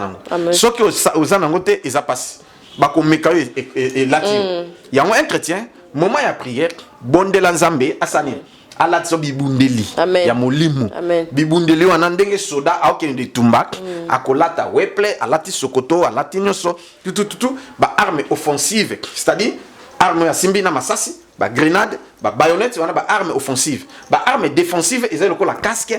Ce qui aux anangote ils a passé. Ba ko mekayo et là il y a un chrétien, moment ya prière, bondela nzambe asani. Ala tso bibundeli ya molimu. Bibundeli wana ndenge soda akende tumbak, akolata weple, alati sokoto, alati nyoso, tout ba arme offensive, c'est-à-dire arme ya simbi na masasi. ba grenade, ba baïonnette, on a ba arme offensive. Ba arme défensive, ils ont la casque.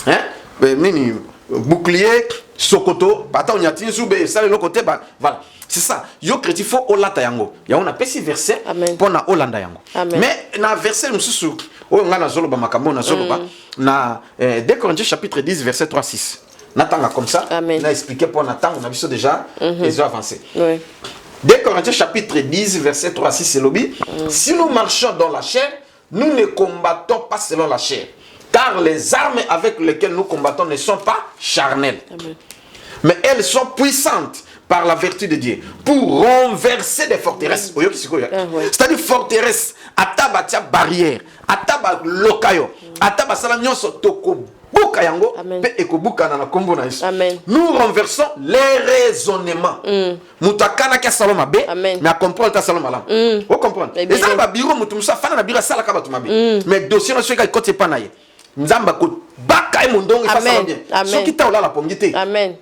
Hein? Nini bouclier, sokoto, bata on y a tinsoube, ça le côté voilà. C'est ça. Yo chrétien faut olata yango. Ya on a pesi verset pour na olanda yango. Mais na verset mususu, o ngana zolo ba makambo na zolo ba na 2 Corinthiens chapitre 10 verset 3-6. Natanga comme ça. On a expliqué pour Nathan, on a vu déjà les ont avancé. Oui. 2 Corinthiens chapitre 10 verset 3-6 c'est lobby. Si nous marchons dans la chair, nous ne combattons pas selon la chair. Car les armes avec lesquelles nous combattons ne sont pas charnelles. Amen. Mais elles sont puissantes par la vertu de Dieu pour renverser des forteresses. C'est-à-dire forteresse, atabatia barrière, ataba lokayo, ataba salanyoso toko buka yango, pe ekobuka na kombo na Yesu. Nous renversons les raisonnements. Mutakana ka saloma be, mais à comprendre ta saloma là. Vous comprenez? Les gens ba bureau mutumsa fana na bureau sala ka batuma be. Mais dossier na so ka côté pa na ye. Nzamba ko baka e mondongo fa sala bien. So kita ola la pongité. Amen.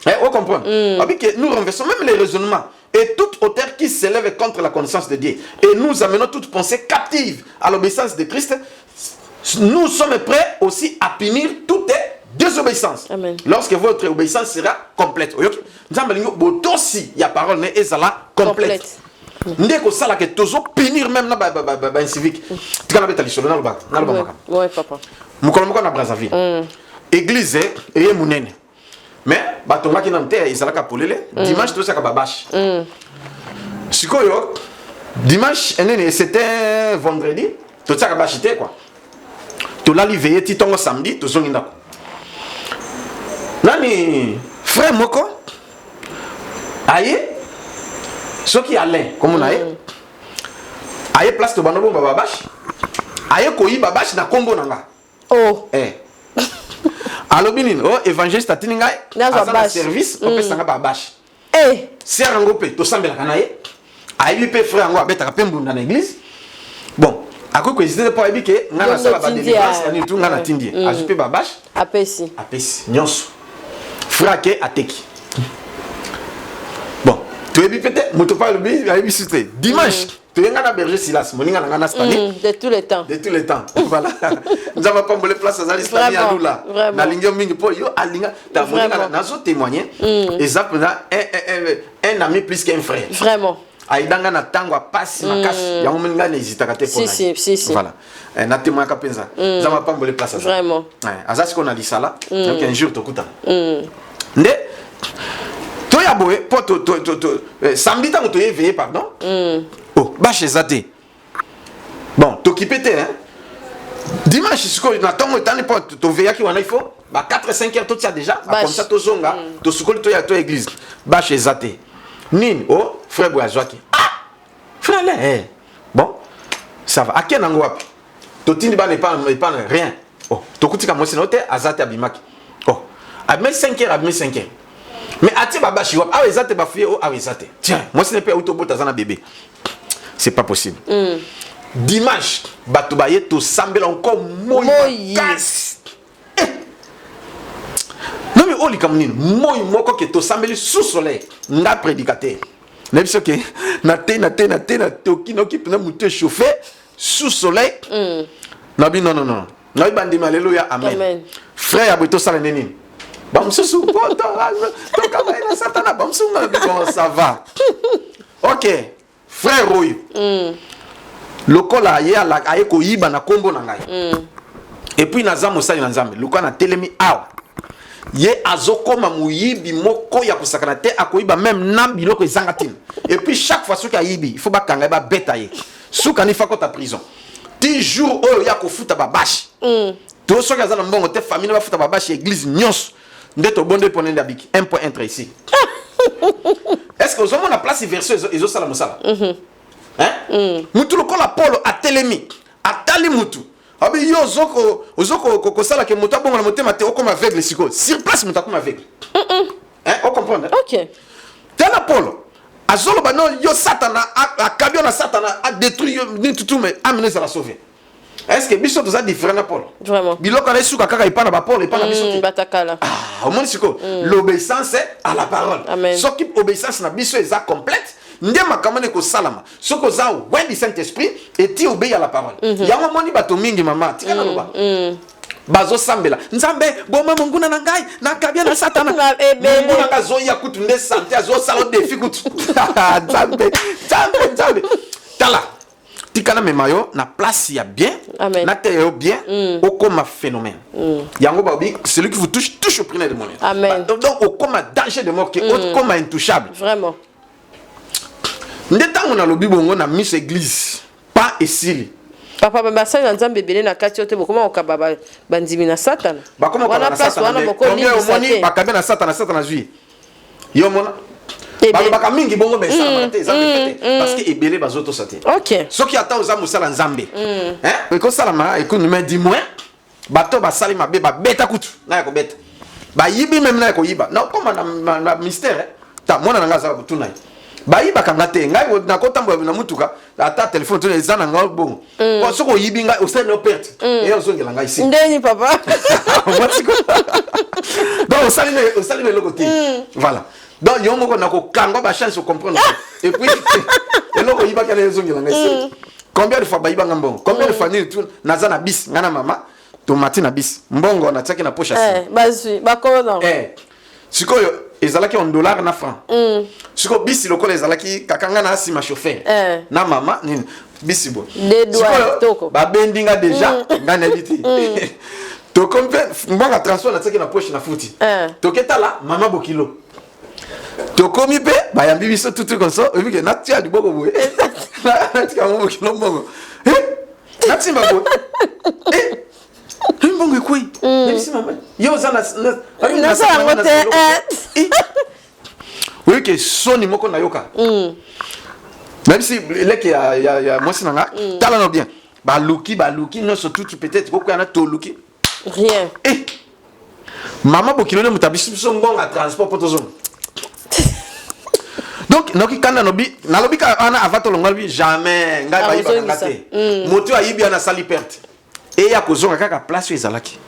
Vous comprenez? Nous renversons même les raisonnements et toute hauteur qui s'élève contre la connaissance de Dieu. Et nous amenons toute pensée captive à l'obéissance de Christ. Nous sommes prêts aussi à punir toute désobéissance. Amen. Lorsque votre obéissance sera complète. Il y a parole mais complète. Ndeko sala que tozo punir même na civique. Tu kana beta lisolo na lo ba. Ouais papa. Mukolomoko na Brazzaville. Église et munene. Mais batonga ki na mte isalaka polele dimanche to saka babash. Sikoyo dimanche c'était vendredi to saka bashite quoi. To la liveye ti tongo samedi to zongi ndako. Nani frère moko aye soki allait comme on aye aye place to banobo babash aye ko yi babash na kombo nanga. Oh alors binin oh évangéliste atininga azana service on peut sanga babash eh sert ngo pe to sambela kanaye ayi pe frère ngo abeta pe mbunda na église bon akoko hésiter pour ebike ngana sala ba délivrance ani tout ngana tindi ajupe babash apesi nyonso frère ke ateki bon to ebi peut-être moto pa le bi ayi bisute dimanche tu es un berger Silas, mon ingénieur en Espagne. De tous les temps. De tous les temps. Voilà. Nous n'avons pas les places à l'Islamie à nous là. Na lingio mingi po yo alinga. Ta mon ingénieur n'a pas témoigné. Et ça peut un ami plus qu'un frère. Vraiment. Aïdanga na tango a passe ma cache. Ya mon ingénieur n'hésite pas à te prendre. Si. Voilà. Na témoin kapenza. Nous n'avons pas les places à ça. Vraiment. À ce qu'on a dit ça là. Donc un jour tu écoutes. Ne Toya boé pour samedi tant que tu es éveillé pardon. Oh, bâche zate. Bon, t'occuper hein. Dimanche, ce qu'on attend, on pas te veiller qui on a il faut. Bah 4-5 heures tout ça déjà. Comme ça to zonga, to sukol to ya to église. Bâche zate. Nin, oh, frère Boazoaki. Ah! Frère là, bon, ça va. À quel endroit? To tindi ba ne pas rien. Oh, to kuti ka mo sinote azate abimaki. Oh, abime 5 heures, abime 5 heures. Mais ati baba chiwa, ah ezate ba fie, oh ah ezate. Tiens, moi ce n'est pas auto bota zana bébé. C'est pas possible. Dimanche, batubaye to sambela encore moyas. Non mais oli comme nini, moy moko ke to sambeli sous soleil, nga prédicateur. N'est pas que na te okino ki pena muté chauffé sous soleil. Nabi non. Nabi bandi alléluia amen. Frère abito sala nini. Bamsusu poto to kabaina satana bamsu bon ça va. OK. Frère Roy. Lokola ya la aye ko yiba na kombo na ngai. Et puis naza mosali na nzambe. Lokola na telemi awa. Ye azokoma muyibi moko ya kusakana te akoyiba même na biloko ezangatine. Et puis chaque fois soki ayibi, il faut ba kanga ba beta ye. Suka ni fakota prison. 10 jours oyo ya ko futa babashi. To soki azana mbongo te famille ba futa babashi église nyos. Ndeto bonde ponende abiki 1.1 ici. Est-ce que vous avez la place verset ils ont ça la mosala? Hein? Mutu lokola Paul a telemi, a tali mutu. Abi yo ozoko kokosala ke mutu abonga na motema te okoma aveugle siko. Sur place mutu akoma aveugle. Hein? On comprend? OK. Tena Paul azolo bano yo satana a kabio na satana a détruit ni tout mais amener ça la sauver. Est-ce que biso to za différent na Paul? Vraiment. Biloko na suka kaka ipana ba Paul ipana biso. Batakala. Ah, au moins siko. L'obéissance à la parole. Amen. Ce qui obéissance na biso est complète. ndé makamane ko salama soko za ouais du Saint-Esprit et tu obéis à la parole yango moni bato mingi mama tika na loba bazo sambela nzambe boma monguna na ngai na kabia na satana monguna kazo ya kutu nde santé azo salo défi kutu nzambe tala tikana memayo na place ya bien na terre bien au comme phénomène yango babi celui qui vous touche au premier de mon amen donc au comme danger de mort qui au comme intouchable vraiment ndeta ngona lobi bongo na miss église pas esili papa bamba sa nzambe belé na kati yote bokoma okaba bandimi na satana bakoma okaba na satana wana bokoni bakabe na satana zui yo mona baka mingi bongo besala te nzambe parce que ebele bazoto saté OK soki ata oza musala nzambe ko sala ma ekoni me di moins bato basali mabe ba beta kutu na ko beta ba yibi même na ko yiba na koma na mystère ta mona nga za kutuna ba yiba kanga te ngai na ko tambo na mutuka ata téléphone to ezana nga bongo ko soko yibi ngai osele no perte et ozongela ngai ici ndeni papa donc osali le côté voilà donc yo moko na ko kanga ba chance de comprendre et puis eloko yiba kana ezongela ngai combien de fois ba yiba ngambongo combien de fois ni tout nazana bis ngana mama tomati na bis mbongo na tsaki na poche bazui bakona sikoyo ezalaki en dollar na franc siko bis lokola ezalaki kakanga na asima chauffeur na mama nini bisi bo toko ba bendinga déjà ngana ebiti to compte mbonga transfert na tsaki na poche na futi to ketala mama bokilo to komi pe ba yambi biso tout comme ça et puis que natia du boko boye natia mama bokilo mbongo natia mbongo mbongo ekoi nabisi mama yo zana oui que soni moko na yoka même si leki ya mwasi nanga tala no bien ba luki non surtout peut-être beaucoup na to luki rien mama bokilo ne mutabisi so ngonga transport potozon donc noki kanda nobi na lobi ka ana avato longabi jamais ngai ba yiba ngate moto ayibi ana sali perte et ya kozonga kaka place ezalaki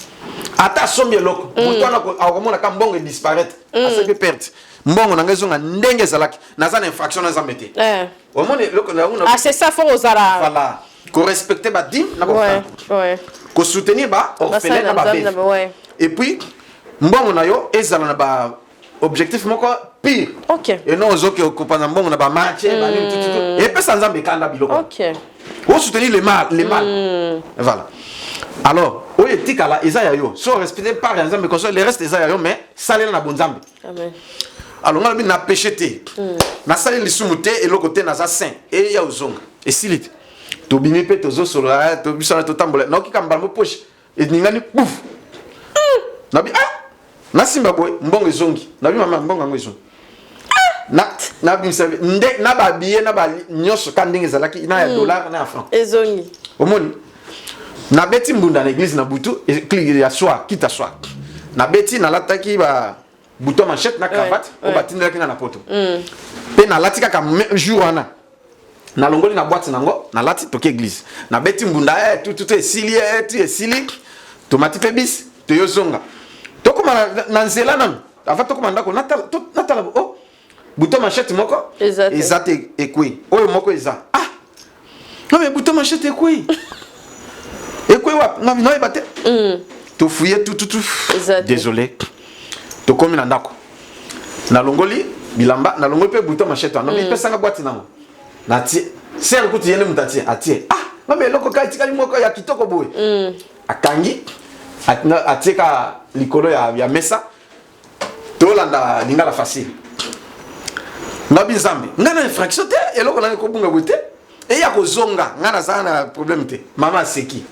ata sombi eloko moto ana akomona ka mbongo disparaître asepe perte mbongo na ngezonga ndenge ezalaki nazana infraction na zambete omone loko na una c'est ça faut osala voilà ko respecter ba dim na ba ouais ko soutenir ba orphelin na ba et puis mbongo na yo ezala na ba objectif moko pire OK et non ozoke okopana mbongo na ba match ba ni tout et pe sans nzambe kanda biloko OK on soutenir les mal voilà alors oye tikala ezaya yo so respecter par nzambe comme ça le reste ezaya yo mais salela na bonzambe amen alors ngala bi na péché te na sali lisumu te eloko te na za saint et ya uzonga et silite to bimi pe tozo sola to bisana to tambola na okika mbala mo poche et ningani pouf na bi na simba boy mbongo ezongi na bi mama mbongo ngo ezongi na bi sabe nde na ba billet na ba nyoso kandinga zalaki na ya dollar na ya franc ezongi omoni na beti mbunda na église na butu et ya soir quitte à soir na beti na lataki ba bouton manchette na cravate o batindaki na poto pe na latika ka jour wana na longoli na boîte nango na lati toki église na beti mbunda tout esili tomati pe bis to yozonga tokoma na nzela nanu avant tokoma ndako natala oh bouton manchette moko ezate ekui oyo moko eza non mais bouton manchette ekui ekui wa ngabi no ebate to fouiller tout désolé to komi na ndako na longoli bilamba na longoli pe bouton manchette no mi pesanga boîte nango na ti ser kuti yene mutati atie mame loko ka tikali moko ya kitoko boy akangi atika likolo ya mesa tolanda lingala facile ngabi nzambe ngana infraction te eloko na ko bunga bote e ya ko zonga ngana zana problème te mama seki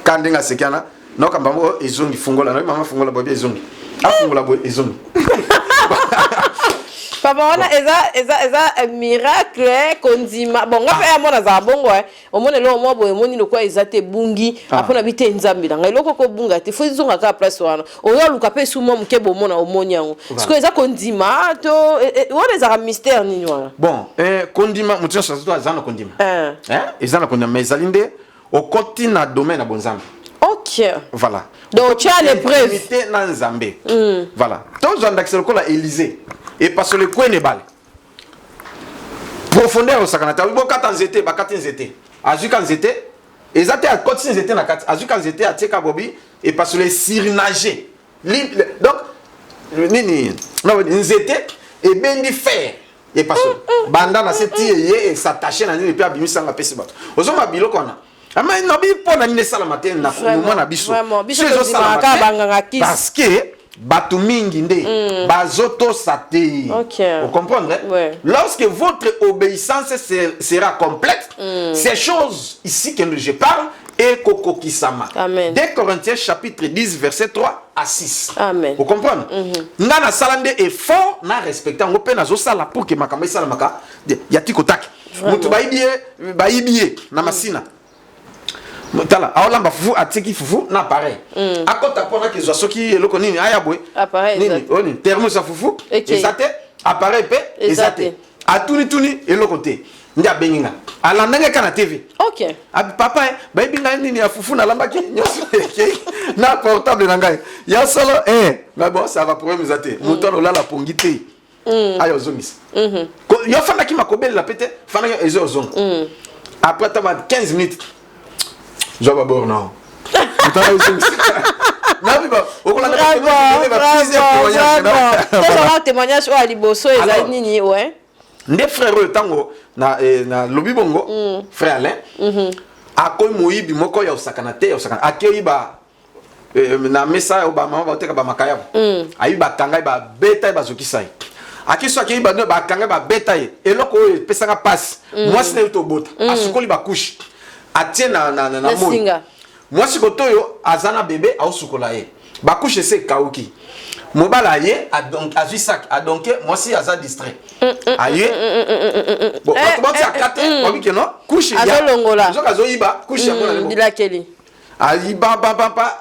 kandenga sekana noka mbambo ezongi fungola na mama fungola bobi ezongi afungola boy ezongi papa wana eza miracle kondima bon ngape ya mona za bongo omone lo mo boye moni lokwa ezate bungi apona bite nzambi na ngai loko ko bunga te fo izonga ka place wana oyo luka pe sumo mke bo mona omoni yango siko eza kondima to wana eza mystère nini wana bon kondima mutio sa to azana kondima ezana kondima mais ezalinde au continent domaine na bonzambi OK voilà donc tu as les preuves na nzambe voilà to zanda xeloko la Élysée et parce que le coin est bal profondeur osakanata bokata nzete bakati nzete azuka nzete ezate a koti nzete na kati azuka nzete atieka bobi et parce les surnager donc nini non nzete et bendi fer et parce banda na seti ye s'attacher na nini pe abimisa nga pesi bato ozoma biloko na ama no bi pona ni sala matin na moment na biso parce que Batu mingi nde bazoto sate. Vous comprenez? Lorsque votre obéissance sera complète, ces choses ici que je parle et Koko Kisama. 2 Corinthiens chapitre 10 verset 3 à 6. Amen. Vous comprenez? Ngana salande est fort na respectant on peut nazo sala pour que makamba sala maka yati kotaki. Mutu baibie na masina. Tala aolamba fufu atiki fufu na pareil akota pona ke zo soki eloko nini aya boy nini oni thermos ya fufu ezate appareil pe ezate atuni eloko te ndia benginga alandanga kana TV abi papa baby nga nini ya fufu na lamba ki nyoso na portable na ngai ya solo mais bon ça va problème ezate moto no lala pongite ayo zomisa yo fana ki makobeli la pete fana ezo zonga après t'as 15 minutes je vais d'abord non. Témoignage au Aliboso et Zanini, ouais. Des frères tango na lobi bongo frère Alain akoy moyibi moko ya osakanate ya osakana akeyiba na mesa obama ba teka ba makaya ayiba kanga ba beta ba zokisai akiso akeyiba no ba kanga ba beta ye eloko pesanga passe moi c'est to bota asukoli ba couche atie na moi moi si kotoyo azana bébé au sukola ye ba couche c'est kauki mobala ye a donc a sac a donc moi si aza distrait aye bon comment ça 4 on dit que non couche ya zo kazo iba couche ya mona ndila keli ali ba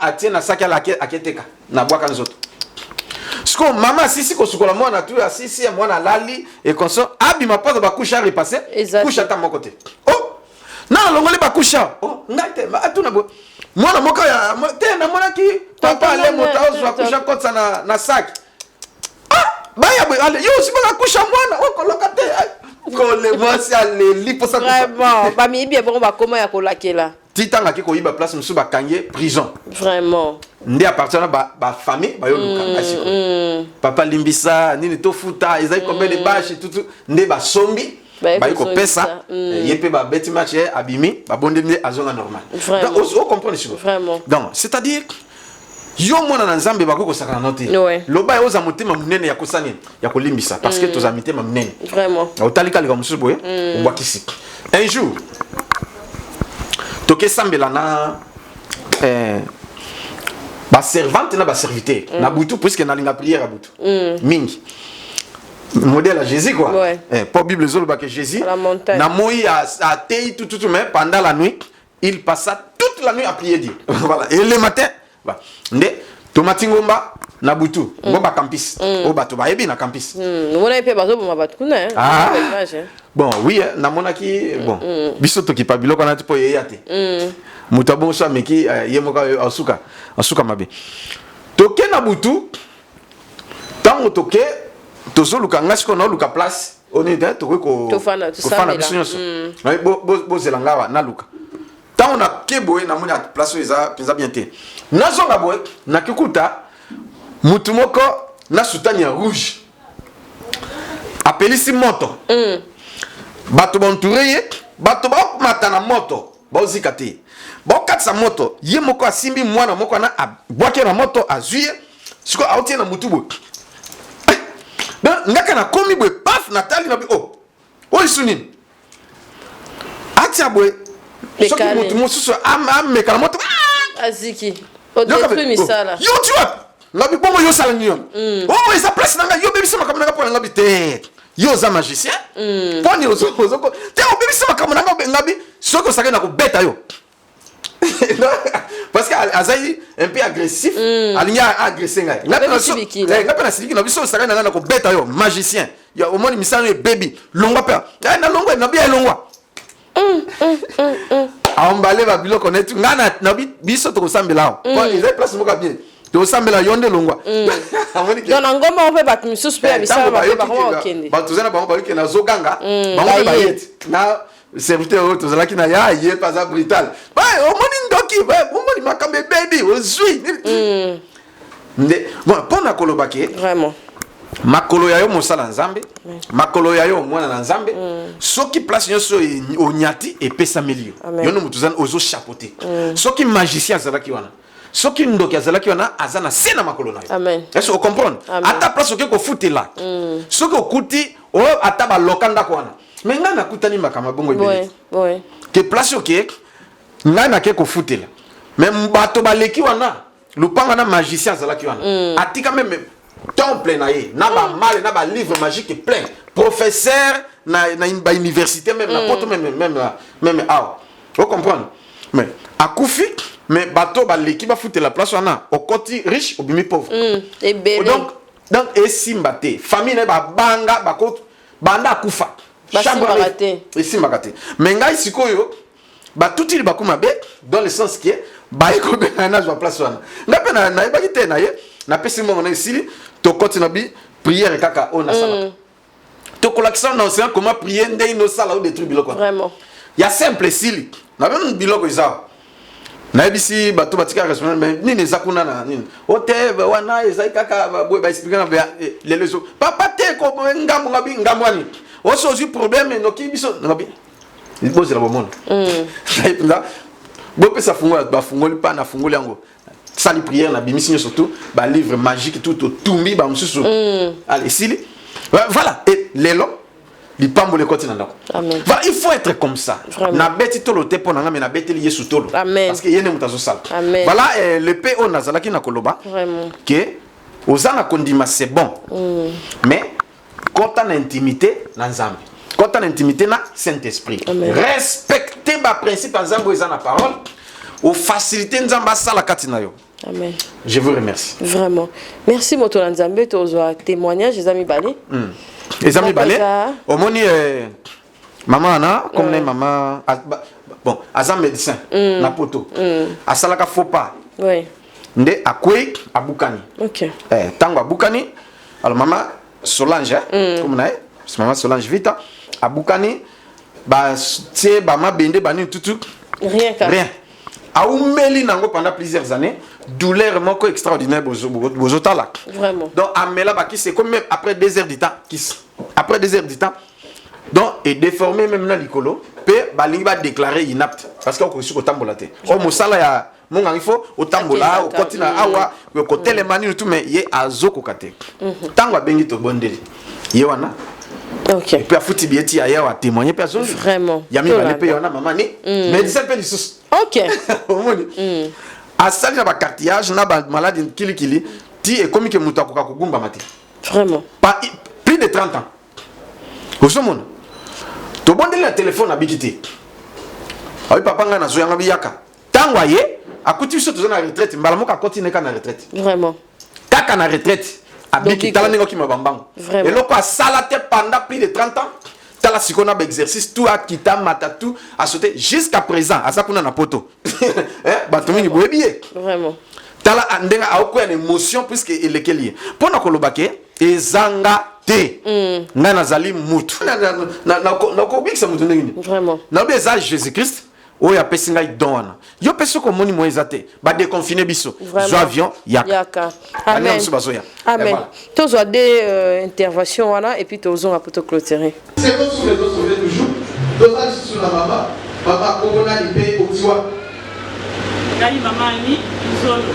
atie na sac ya la aketeka na bwaka nzoto Sko mama sisi ko sukola mwana tu ya sisi ya mwana lali et conso abi ma pose ba couche a repasser couche à mon côté oh na longoli ba couche oh ngate atuna bo mwana moka ya tena mwana ki papa le mota ozwa couche kotsa na sac baya bo ale yo si ba couche mwana o koloka te ko le mwasi ale lipo sa vraiment ba mi bien bon ba comment ya kolakela titanga ki ko yiba place musu ba kangé prison vraiment ndi à partir ba famille ba yo luka asiko papa limbisa nini to futa ezai combien de bâches tout ndi ba sombi ba ko pesa yepe ba beti match abimi ba bondemne azonga normal donc on comprend les choses vraiment donc c'est-à-dire yo mona na nzambe ba ko sakana note loba yo za motema munene ya kosani ya kolimbisa parce que to za mitema munene vraiment otalika lika mususu boye on kisi un jour toke sambela na ba servante na ba serviteur na butu puisque na linga prière à butu mingi modèle à Jésus quoi pour Bible zolo que Jésus na moi a tei tout mais pendant la nuit il passa toute la nuit à prier Dieu voilà et le matin ndé tomatingomba na butu ngomba campus o bato ba yebi na campus on a pe bazo ba bato kuna bon oui na monaki bon biso to ki pa biloko na tipo yeyate mutabon so meki yemoka asuka mabe toke na butu tango toke tozoluka ngasi ko na luka place on est là to fana biso nyonso bo zelanga na luka tango na keboe na mona place eza penza bien te nazonga boy na kikuta mutu moko na soutane ya rouge apelisi moto bato bontouré bato ba matana moto bozika te bokatsa moto ye moko asimbi mwana moko na abwake na moto azuye siko autie na mutu boy ngaka na komi boy paf natali na bi o isunini atia boy soki mutu mosusu ameka na moto aziki o détruit misala yo tu vois ngabi bongo yo sala nyon oh esa place nanga yo bebisa makambo nanga pona ngabi te yo za magicien poni ozoko te o bebisa makambo nanga ngabi soko saka na ko beta yo parce que azai un peu agressif alinya agresser ngai ngapena siliki na biso saka na ko beta yo magicien ya au moins misano e baby longwa pa na longwa na bia longwa aombale ba biloko netu ngana na biso to kosambela ko ezai place moka bien to sambela yonde longwa donc na ngoma on fait bat misusu pe misala ba ba okende ba tozana ba ba na zoganga ba ba yet na serviteur to zala ki na ya ye pas brutal ba o moni ndoki ba o moni makambe baby o zui bon pona kolobake vraiment makolo ya yo mosala nzambe makolo ya yo mwana na nzambe soki place nyonso onyati epesa milio yo no mutuzana ozo chapeauter soki magicien azalaki wana soki ndoki azalaki wana azana sena makolo na yo amen est-ce que vous comprenez ata place oke ko futela soki okuti o ata ba lokanda ko wana mais nga nakutani makama bongo ebele ouais que place oke nga na ke ko futela mais mbato baleki wana lupanga na magicien azalaki wana atika même temple na ye na ba mal na ba livre magique plein professeur na ba université même na poto même ah vous comprenez mais akufi mais bateau ba l'équipe ba foutre la place wana au côté riche au bimi pauvre et bébé donc et simbate famille na ba banga ba ko banda akufa chambre et simbate mais ngai sikoyo ba tout il ba kuma be dans le sens qui ba iko be na zo place wana ngape na ba kite na ye na pesi mo na isili to côté na bi prière kaka on a sala to collection na océan comment prier ndé no sala ou des trucs biloko vraiment il y a simple sili na même biloko isa na ebisi bato batika responsable mais nini zakuna na nini hotel wana ezai kaka boy ba expliquer na les leçons papa te ko ngambo ngabi ngambo ani oso aussi problème no ki biso ngabi boze la bomone là bo pesa fungola ba fungoli pa na fungoli yango sali prière na bimisi surtout ba livre magique tout tumbi ba mususu allez sili voilà et lelo Lipambo le côté nandako. Amen. Voilà, il faut être comme ça. Na beti tolo te po nanga mais na beti lié sous tolo. Amen. Parce que yene mutazo sal. Amen. Voilà le PO nazalaki na koloba. Vraiment. Que ozana kondima c'est bon. Mais quand on a intimité na nzambe. Quand on a intimité na Saint-Esprit. Respecter ba principe nzambe ezana parole. Ou faciliter nzamba sala katina yo. Amen. Je vous remercie. Vraiment. Merci moto nzambe to zo témoignage les amis balé. Les amis balé. Au moni maman ana comme les maman bon azam médecin na poto. Asalaka faux pas. Oui. Nde akwei abukani. OK. Tango abukani alors maman Solange comme na maman Solange Vita abukani ba tie ba ma bende bani tutu rien. Aoumeli nango pendant plusieurs années, douleur moko extraordinaire bozotala. Vraiment. Donc amela baki c'est comme même après 2 heures du temps après 2 heures du temps. Donc et déformé même na likolo, pe balingi ba déclarer inapte parce que ko suko tambola te. O mosala ya monga il faut o tambola o kotina awa ko telemani tout mais ye azoko kate. Tango abengi to bondeli. Ye wana. OK. Et puis a fouti bieti aya wa témoigner personne. Vraiment. Yami ba pe yona maman ni. Mais ça peut lisusu. OK. Asali na ba cartilage na ba maladie kili ti et comme que muta ko kugumba mati. Vraiment. Pas plus de 30 ans. Osomona. To bondeli na téléphone abikiti. Ayi papa nga na zo yanga biyaka. Tangwa ye akuti biso to na retraite mbala moka continue ka na retraite. Vraiment. Kaka na retraite abiki tala ningo ki mabambango. Vraiment. Et loko asala te pendant plus de 30 ans. Tala sikona ba exercice tout akita matatu a sauté jusqu'à présent asakuna na poto. Batomini boyebiye. Vraiment. Tala ndenga aoko une émotion puisque il est lié. Pona kolobake ezanga te. Nga nazali mutu. Na ko bikisa mutu ndengini. Vraiment. Na beza Jésus-Christ oya pesinga idona. Yo peso ko moni moeza te. Ba déconfiner biso. Zo avion yaka. Amen. Amen. Tous ont des interventions voilà et puis tous ont un peu clôturer. C'est bon sur les autres toujours. Dosage sur la maman. Papa Kobona lipe otiwa. Kali mama ni Luzolo.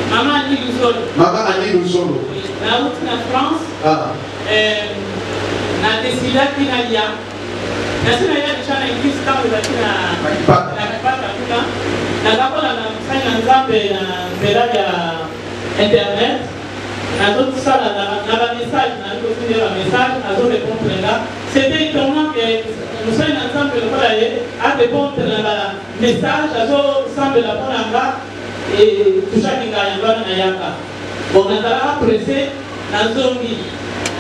Maman ni Luzolo. Maman ani Luzolo. Na route na France. Na desila kinalia. Na sina ya chana English kama zakina na kipata kuna. Na gapo na mfanya nzambe na mbele ya internet. Na d'autres salles na la message na ndio kundi la message na zo répondre là. C'était étonnant que nous sommes ensemble le voilà à répondre la message à zo semble la bonanga et tout ça qui gagne na yaka. Bon on a apprécié na zongi.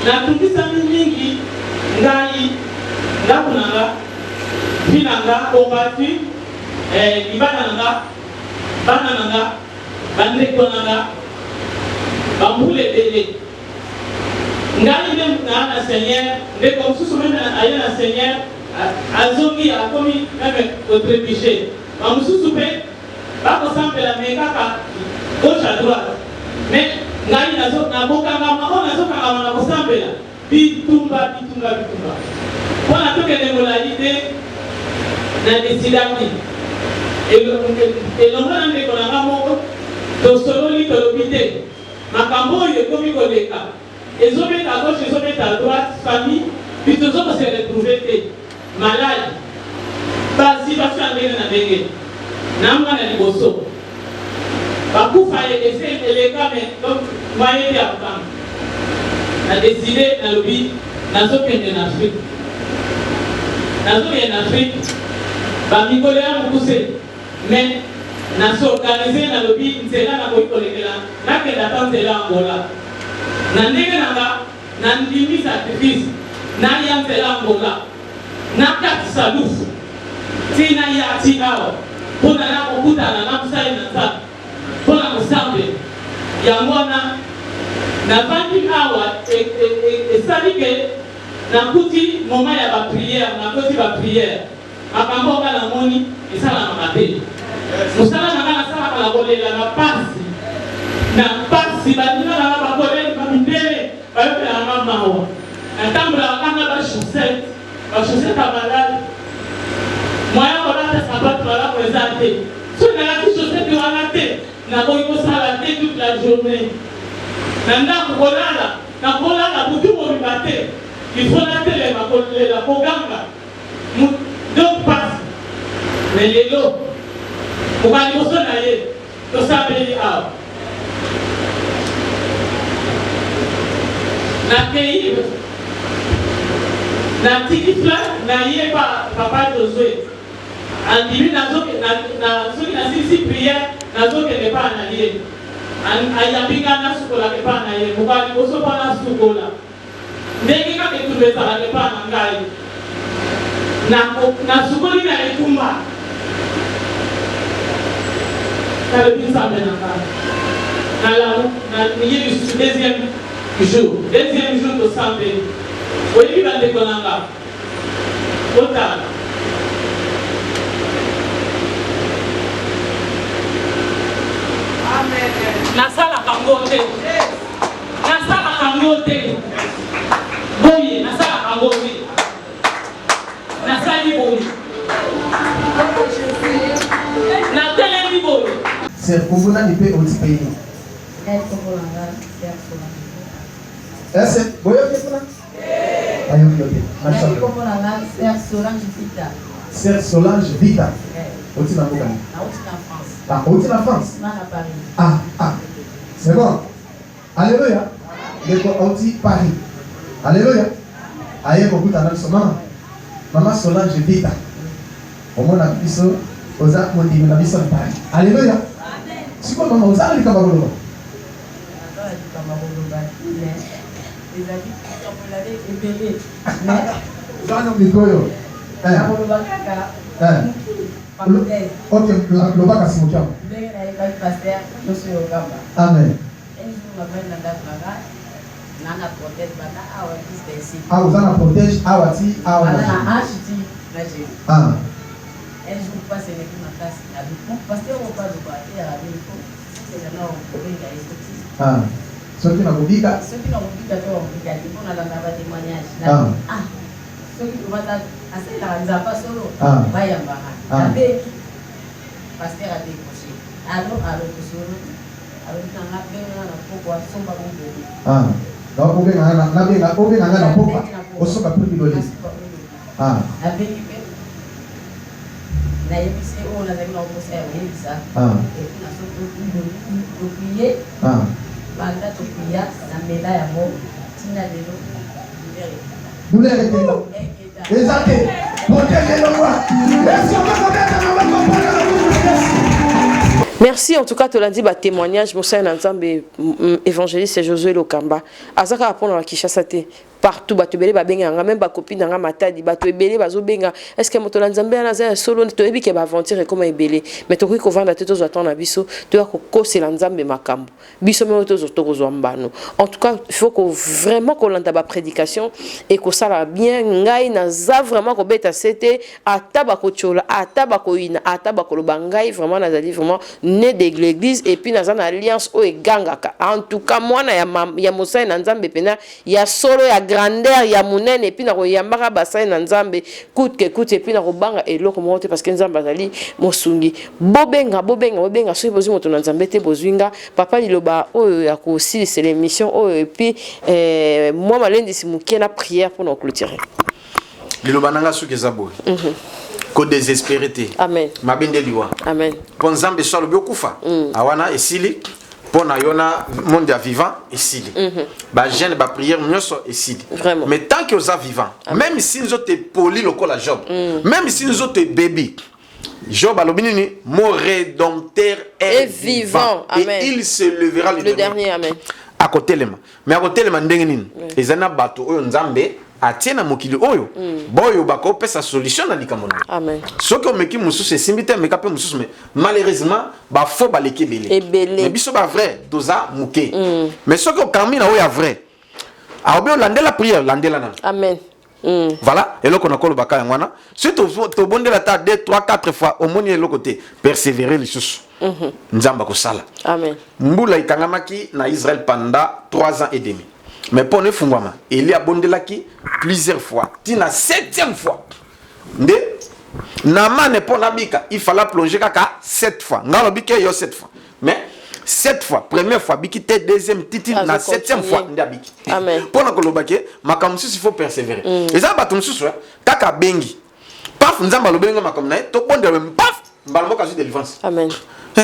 Na tout ça mingi ngai ngakunanga pinanga obati libana nga bananga bandeko nanga bambule ebele ngai nde na seigneur ndeko mosusu meme aye na seigneur azongi akomi meme otrébuché bamosusu mpe bakosambela me kaka gauche à droite mais ngai nabokangama oyo nazokangama na kosambela bitumba mpona tokende molai te na desidaki elongo na ndeko na nga moko tosololi tolobi te makambo oyo ekomi koleka ezobeta à gauche ezobeta à droite famille puis tozokose retrouve te malade basi basi ya ndenge na ndenge na mwana liboso bakufa ese eleka me donc moyen te ya kokanga na deside nalobi nazokende na afrique nazokende na afrique bamikolo ya mokuse mais nasorganize nalobi nzela nakoki kolekela nakende ata nzela angola na ndenge nanga nandimi sacrifice naya nzela angola nakatisa lufu tina ya ti awa mpona nakokutana na mosali na nzambe mpona kosambe yango wana navandi awa esali ke nakuti moma ya bapriere nakoti bapriere makambo oka namoni esalamaka te mosala nanga nasalaka na kolela na pasi bandinga nanga bakoleli bamindele bayopelanga mawa natambolaka kanga bachaussette ya malade moya kolata sapato malamu eza te soki nalati chaussette wana te nakoki kosala te toute la journée na ndako kolala butu mobima te ifo natelema kolela koganga donc pasi me lelo moka liboso na ye tosambeli awa nakei natiki fleur naye papa Josué andimi soki nasilisi priere nazokende mpa na ye ayambinga nasukolaka mpa na ye moka liboso mpo nasukola ndenge kaka etumba ezalaka mpa na ngai nasukoli na etumba nalobi nzambe na ngai niye lisusu deuxième jour tosambeli oyebi bandeko na nga otala nasalaka ngo te boye nasalaka ngo te nasali boye natelemi boye serkombona ni mpe oti peni ese boyoki kuna ayoki yote Sœur Solange Vita oti na mboka oti na France c'est bon alléluia ndeko oti Paris alléluia aye kokutana biso mama Solange Vita omona biso oza mondimi na biso na Paris alléluia siko mama ozala likamba koloba zana mikoyo ok lobaka simokiamo amen uza na protège awa ti awa soki na kobika soki tobata asalelaka nzapa solo bayambaka abe paster adécroché tosolo alobikanga benganga na poko asomba mobeli obenganga na poko osoka mpe biloli abengi mpe nayebisi oyo nazali na kokosa ya koyebisa toprie banda topria na mbela yango ntina lelo douleur ekenda eza te protège elongwa esi okokobeta na bakopona na Merci en tout cas tolandi ba témoignage Moussa Nzambe évangéliste Josué Lokamba azaka répondre à Kinshasa te partout bato ebele babenga nga même copine nga matadi bato ebele bazobenga est-ce que moto na nzambe ana za solo to ebi ke ba aventure comme ebele mais to ko vanda te to attendre biso to ko kosela nzambe makambo biso me to zo mbano en tout cas il faut que vraiment qu'on landa ba prédication et que ça va bien ngai na za vraiment ko beta c'était ataba ko chola ataba ko ina ataba ko bangai vraiment nazali vraiment né de l'église et puis na alliance o egangaka en tout cas moi na ya mosai na nzambe pena ya solo ya grandeur ya munene et puis na ko yambaka basai na nzambe coûte que coûte et puis na ko banga eloko monte parce que nzambe azali mosungi bobenga so bozi moto na nzambe te bozwinga papa liloba oyo ya ko aussi c'est l'émission oyo et puis moi malendi simukie na prière pour nous clôturer liloba nanga suki zabo ko désespérité amen mabende liwa amen pour nzambe so lobi okufa awana esili pour na yona monde vivant esili ba jeune ba prière nyonso esili mais tant que osa vivant même si nous te poli lokola Job même si nous te baby Job alobinini mon rédempteur est vivant et il se levera le dernier amen à côté lema mais à côté lema ndenge nini ezana bato oyo nzambe atiena mokili oyo boyo bako pesa solution na likamona amen soko meki mususu esimbite meka pe mususu mais malheureusement ba fo baleki belé mais biso ba vrai doza muke mais soko kamina oyo ya vrai a obe landela prière landela na amen voilà et là qu'on a collé baka yangwana si to bondela ta 2 3 4 fois au moni le côté persévérer les choses nzamba ko sala amen mbula ikangamaki na Israël pendant 3 ans et demi mais pour ne fungwama il y a bondelaki plusieurs fois tina 7e fois nde namane pour nabika il fallait plonger kaka 7 fois ngalo bike yo 7 fois mais 7 fois première fois biki te deuxième titi na 7e fois ndabiki amen pour na kolobake makamsu il faut persévérer et ça batum susu kaka bengi paf nzamba lobelinga makam na to bondele paf mbalmo kazu délivrance amen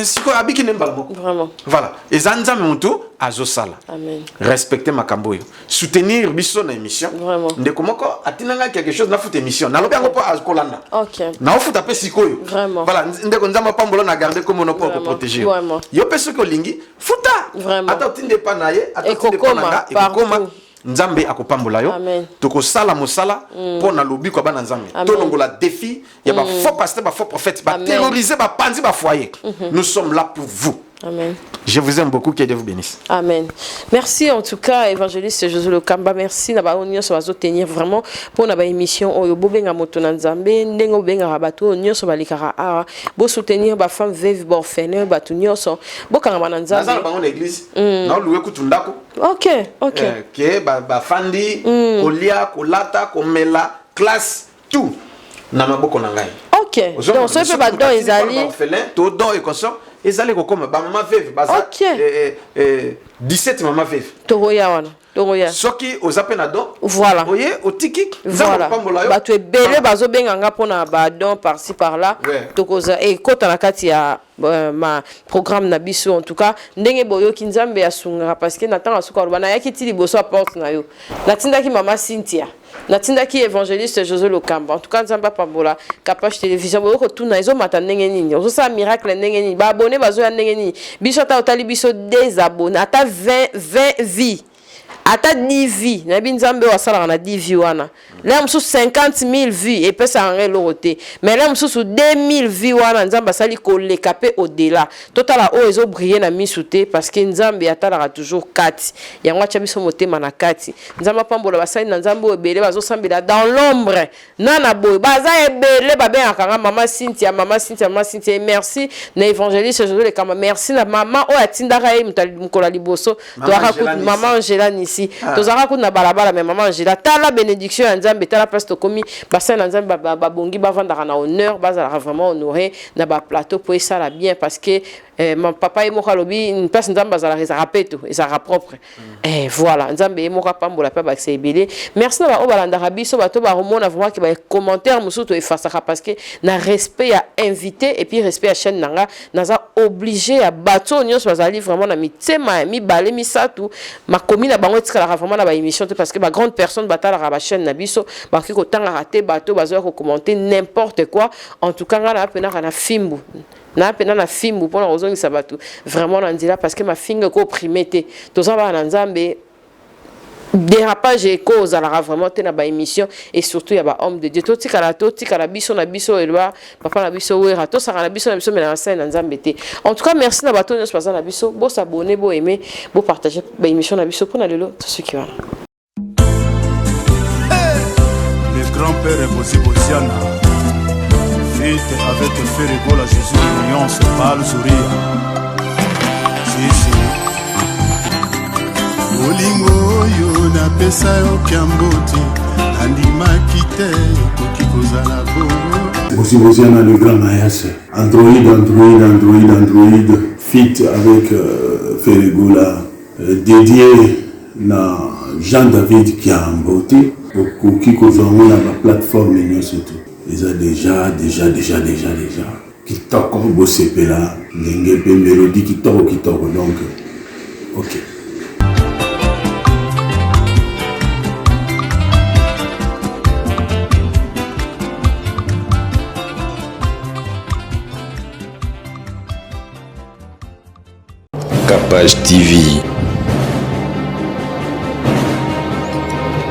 siko abiki ne mbalmo vraiment voilà et ça nzambe mutu azosala amen respecter makambo yo soutenir biso na émission ndeko moko atinanga quelque chose na foot émission na lobi ngo po akolanda OK na foot apé sikoyo voilà ndeko nzamba pambolo na garder comme on peut protéger yo peso ko lingi futa ata otinde pa na ye ata otinde pa na ekoma nzambe akopambola yo toko sala mosala pour na lobi ko bana nzambe to longola défi ya ba faux pasteur ba faux prophète ba terroriser ba panzi ba foyer nous sommes là pour vous. Amen. Je vous aime beaucoup, que Dieu vous bénisse. Amen. Merci en tout cas, évangéliste Josué Lokamba. Merci d'avoir union sur la tenir vraiment pour notre émission. Oyo bobenga moto na nzambe, ndengo benga rabato, union sur balikara a, bo soutenir ba femme veuve, ba orphelin, ba union sur bo kanga na nzambe. Dans bango l'église, na loué kutundako. OK, OK. Que ba fandi, kolia, kolata, komela, classe, tout. Na maboko na ngai. OK. Donc ça peut ba don ezali. Orphelin, to don et consort. Et allez comme ba maman veuve baza 17 maman veuve toroya wana toroya soki ozapena don voilà oye otiki voilà ba tu ebele bazo benga nga pona ba don par ci par là tokoza et kota na kati ya ma programme na biso en tout cas ndenge boyo kinzambe asunga parce que natanga suka bana yaki tili boso porte na yo natindaki mama Cynthia natindaki évangéliste Josué Lokamba en tout cas nzamba pambola Kapage télévision boko tuna ezo mata ndenge nini ozo sa miracle ndenge nini ba abonné bazo ya ndenge nini biso ta otali biso des abonnés ata 20 vies ata 10 vies na binzambe wa sala na 10 vies wana là msu 50,000 vues et peut ça en loté mais là msu 2,000 vues wana nzamba sali ko le capé au delà total o ezo briller na misouté parce que nzambe atala toujours kati yango cha biso motema na kati nzamba pambola basali na nzambe ebele bazo sambela dans l'ombre nana boy baza ebele babe akanga mama Cynthia merci na évangéliste Josué Lokamba merci na mama o atindaka ye mkola liboso to akakuta mama Angela ici tozaka kuna balabala mais maman Angela tala bénédiction ya nzambe tala place to komi bassin na nzambe babongi bavandaka na honneur bazala vraiment honoré na ba plateau pour ça la bien parce que mon papa et moi lobi une place nzambe bazala ezaka peto ezaka propre et voilà nzambe e moka pambola pa ba sebele merci na ba obalanda biso bato ba remona vraiment que ba commentaire musuto efasaka parce que na respect ya invité et puis respect à chaîne nanga naza obligé à bato nyonso bazali vraiment na mitema mi balé misatu makomi na bango tika la vraiment na ba émission parce que ba grande personne batala ba chaîne na biso ba ki ko tanga raté bato bazo ko commenter n'importe quoi en tout cas ngana pena kana fimbu na pena na fimbu pona ozongi sabato vraiment na ndila parce que ma finga ko primete tozaba na nzambe dérapage et cause à la vraiment te na ba émission et surtout il y a ba homme de Dieu to tika la biso na biso elwa papa na biso wera to saka na biso mais na scène na nzambe te. En tout cas merci na bato nyos pasa na biso bo s'abonner bo aimer bo partager ba émission na biso pour na lelo tout ce qui va. Le grand-père est possible Osiana. Fête avec Ferrego la Jésus l'union se parle sourire. Si Olingo yo na pesa yo kiamboti andimaki te okoki kozala bongo. Aussi Osiana le grand maître. Android fit avec Ferrego la dédié na Jean-David Kiamboti okoki kozonga na ba plateforme nyonso tout. Ils ont déjà kitoko bosepela ndenge pe mélodie kitoko donc ok. Capage TV,